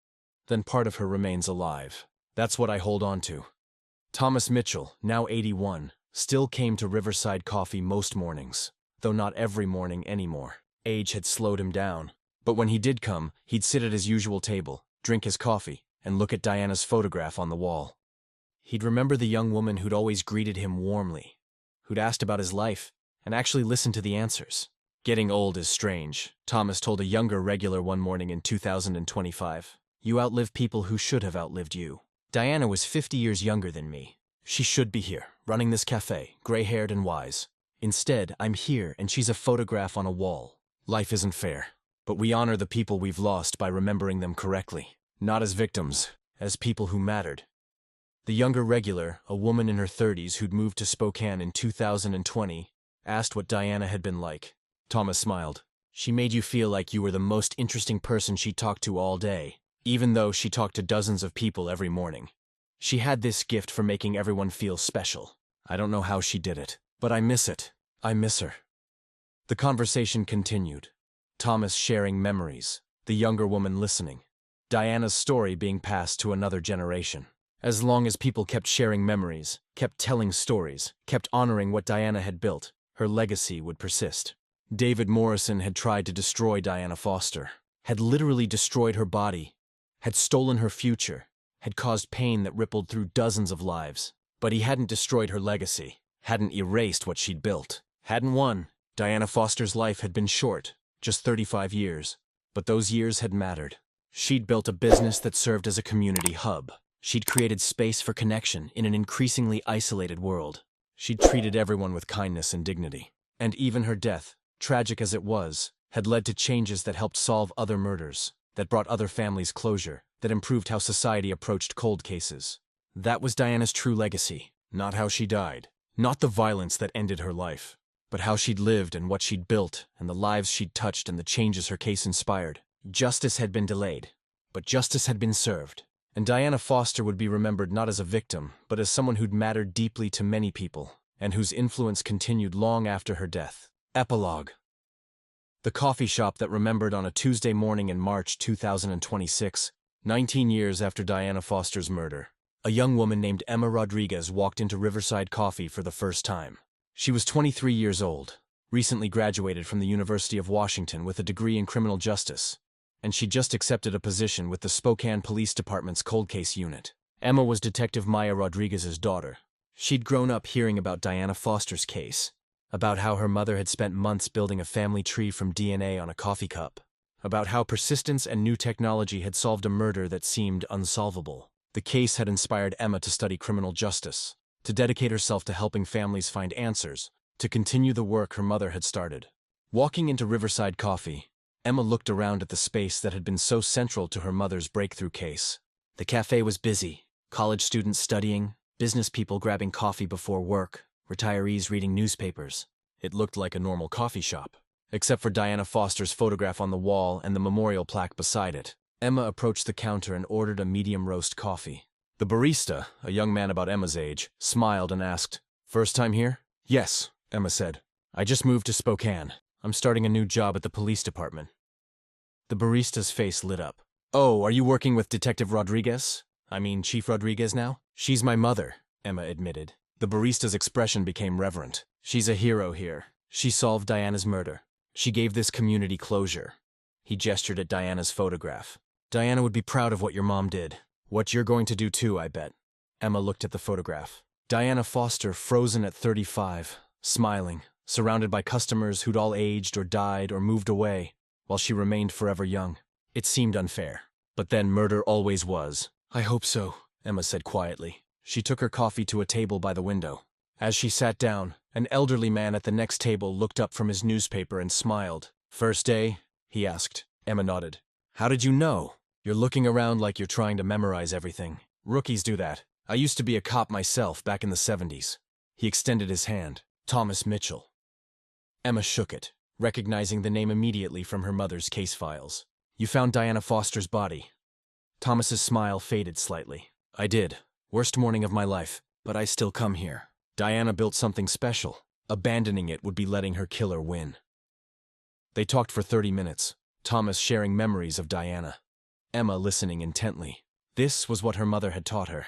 then part of her remains alive. That's what I hold on to. Thomas Mitchell, now 81, still came to Riverside Coffee most mornings, though not every morning anymore. Age had slowed him down, but when he did come, he'd sit at his usual table, drink his coffee, and look at Diana's photograph on the wall. He'd remember the young woman who'd always greeted him warmly, who'd asked about his life, and actually listened to the answers. Getting old is strange, Thomas told a younger regular one morning in 2025. You outlive people who should have outlived you. Diana was 50 years younger than me. She should be here, running this cafe, gray-haired and wise. Instead, I'm here and she's a photograph on a wall. Life isn't fair, but we honor the people we've lost by remembering them correctly. Not as victims, as people who mattered. The younger regular, a woman in her 30s who'd moved to Spokane in 2020, asked what Diana had been like. Thomas smiled. She made you feel like you were the most interesting person she talked to all day, even though she talked to dozens of people every morning. She had this gift for making everyone feel special. I don't know how she did it, but I miss it. I miss her. The conversation continued. Thomas sharing memories, the younger woman listening. Diana's story being passed to another generation. As long as people kept sharing memories, kept telling stories, kept honoring what Diana had built, her legacy would persist. David Morrison had tried to destroy Diana Foster, had literally destroyed her body, had stolen her future, had caused pain that rippled through dozens of lives. But he hadn't destroyed her legacy, hadn't erased what she'd built, hadn't won. Diana Foster's life had been short, just 35 years, but those years had mattered. She'd built a business that served as a community hub. She'd created space for connection in an increasingly isolated world. She'd treated everyone with kindness and dignity. And even her death, tragic as it was, had led to changes that helped solve other murders, that brought other families closure, that improved how society approached cold cases. That was Diana's true legacy, not how she died, not the violence that ended her life, but how she'd lived and what she'd built and the lives she'd touched and the changes her case inspired. Justice had been delayed, but justice had been served. And Diana Foster would be remembered not as a victim, but as someone who'd mattered deeply to many people, and whose influence continued long after her death. Epilogue. The coffee shop that remembered on a Tuesday morning in March 2026, 19 years after Diana Foster's murder. A young woman named Emma Rodriguez walked into Riverside Coffee for the first time. She was 23 years old, recently graduated from the University of Washington with a degree in criminal justice, and she just accepted a position with the Spokane Police Department's cold case unit. Emma was Detective Maya Rodriguez's daughter. She'd grown up hearing about Diana Foster's case, about how her mother had spent months building a family tree from DNA on a coffee cup, about how persistence and new technology had solved a murder that seemed unsolvable. The case had inspired Emma to study criminal justice, to dedicate herself to helping families find answers, to continue the work her mother had started. Walking into Riverside Coffee, Emma looked around at the space that had been so central to her mother's breakthrough case. The cafe was busy, college students studying, business people grabbing coffee before work, retirees reading newspapers. It looked like a normal coffee shop, except for Diana Foster's photograph on the wall and the memorial plaque beside it. Emma approached the counter and ordered a medium roast coffee. The barista, a young man about Emma's age, smiled and asked, "First time here?" "Yes," Emma said. "I just moved to Spokane. I'm starting a new job at the police department." The barista's face lit up. "Oh, are you working with Detective Rodriguez? I mean, Chief Rodriguez now?" "She's my mother," Emma admitted. The barista's expression became reverent. She's a hero here. She solved Diana's murder. She gave this community closure. He gestured at Diana's photograph. Diana would be proud of what your mom did. What you're going to do too, I bet. Emma looked at the photograph. Diana Foster frozen at 35, smiling, surrounded by customers who'd all aged or died or moved away, while she remained forever young. It seemed unfair. But then murder always was. I hope so, Emma said quietly. She took her coffee to a table by the window. As she sat down, an elderly man at the next table looked up from his newspaper and smiled. First day? He asked. Emma nodded. How did you know? You're looking around like you're trying to memorize everything. Rookies do that. I used to be a cop myself back in the 70s. He extended his hand. Thomas Mitchell. Emma shook it, recognizing the name immediately from her mother's case files. You found Diana Foster's body. Thomas's smile faded slightly. I did. Worst morning of my life, but I still come here. Diana built something special. Abandoning it would be letting her killer win. They talked for 30 minutes, Thomas sharing memories of Diana, Emma listening intently. This was what her mother had taught her.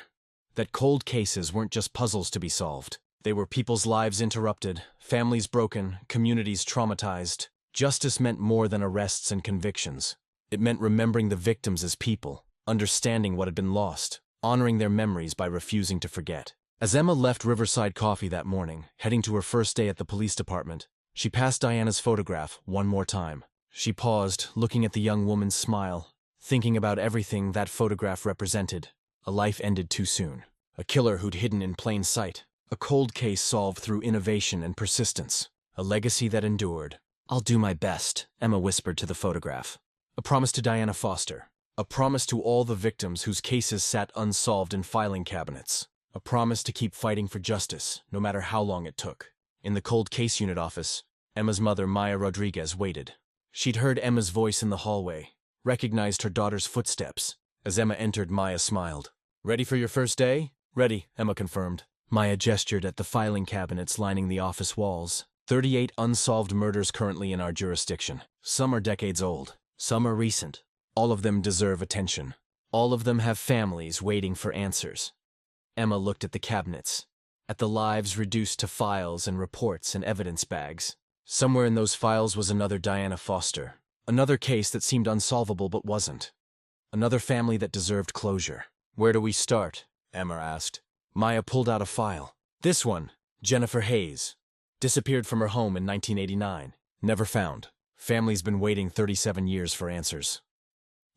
That cold cases weren't just puzzles to be solved. They were people's lives interrupted, families broken, communities traumatized. Justice meant more than arrests and convictions. It meant remembering the victims as people, understanding what had been lost, honoring their memories by refusing to forget. As Emma left Riverside Coffee that morning, heading to her first day at the police department, she passed Diana's photograph one more time. She paused, looking at the young woman's smile, thinking about everything that photograph represented. A life ended too soon. A killer who'd hidden in plain sight. A cold case solved through innovation and persistence. A legacy that endured. I'll do my best, Emma whispered to the photograph. A promise to Diana Foster. A promise to all the victims whose cases sat unsolved in filing cabinets. A promise to keep fighting for justice, no matter how long it took. In the cold case unit office, Emma's mother, Maya Rodriguez, waited. She'd heard Emma's voice in the hallway, recognized her daughter's footsteps. As Emma entered, Maya smiled. Ready for your first day? Ready, Emma confirmed. Maya gestured at the filing cabinets lining the office walls. 38 unsolved murders currently in our jurisdiction. Some are decades old. Some are recent. All of them deserve attention. All of them have families waiting for answers. Emma looked at the cabinets, at the lives reduced to files and reports and evidence bags. Somewhere in those files was another Diana Foster. Another case that seemed unsolvable but wasn't. Another family that deserved closure. Where do we start? Emma asked. Maya pulled out a file. This one, Jennifer Hayes. Disappeared from her home in 1989. Never found. Family's been waiting 37 years for answers.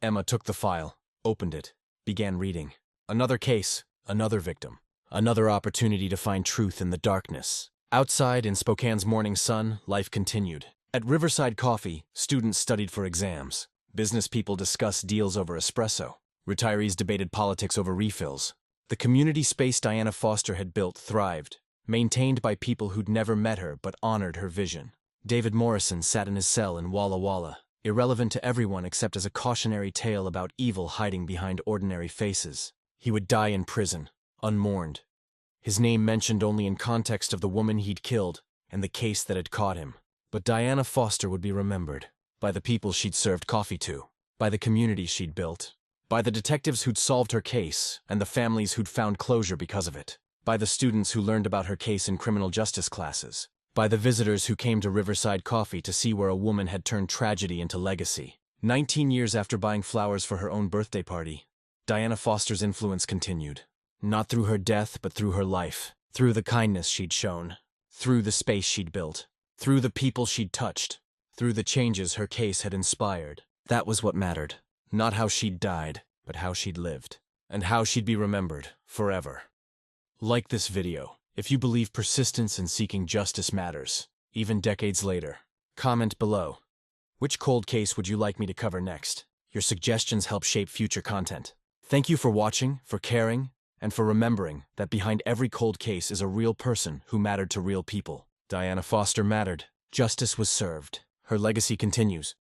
Emma took the file, opened it, began reading. Another case, another victim. Another opportunity to find truth in the darkness. Outside, in Spokane's morning sun, life continued. At Riverside Coffee, students studied for exams. Business people discussed deals over espresso. Retirees debated politics over refills. The community space Diana Foster had built thrived, maintained by people who'd never met her but honored her vision. David Morrison sat in his cell in Walla Walla, irrelevant to everyone except as a cautionary tale about evil hiding behind ordinary faces. He would die in prison, unmourned. His name mentioned only in context of the woman he'd killed and the case that had caught him. But Diana Foster would be remembered by the people she'd served coffee to, by the community she'd built, by the detectives who'd solved her case and the families who'd found closure because of it, by the students who learned about her case in criminal justice classes, by the visitors who came to Riverside Coffee to see where a woman had turned tragedy into legacy. 19 years after buying flowers for her own birthday party, Diana Foster's influence continued. Not through her death, but through her life, through the kindness she'd shown, through the space she'd built, through the people she'd touched, through the changes her case had inspired. That was what mattered. Not how she'd died, but how she'd lived, and how she'd be remembered forever. Like this video if you believe persistence in seeking justice matters, even decades later. Comment below. Which cold case would you like me to cover next? Your suggestions help shape future content. Thank you for watching, for caring, and for remembering that behind every cold case is a real person who mattered to real people. Diana Foster mattered. Justice was served. Her legacy continues.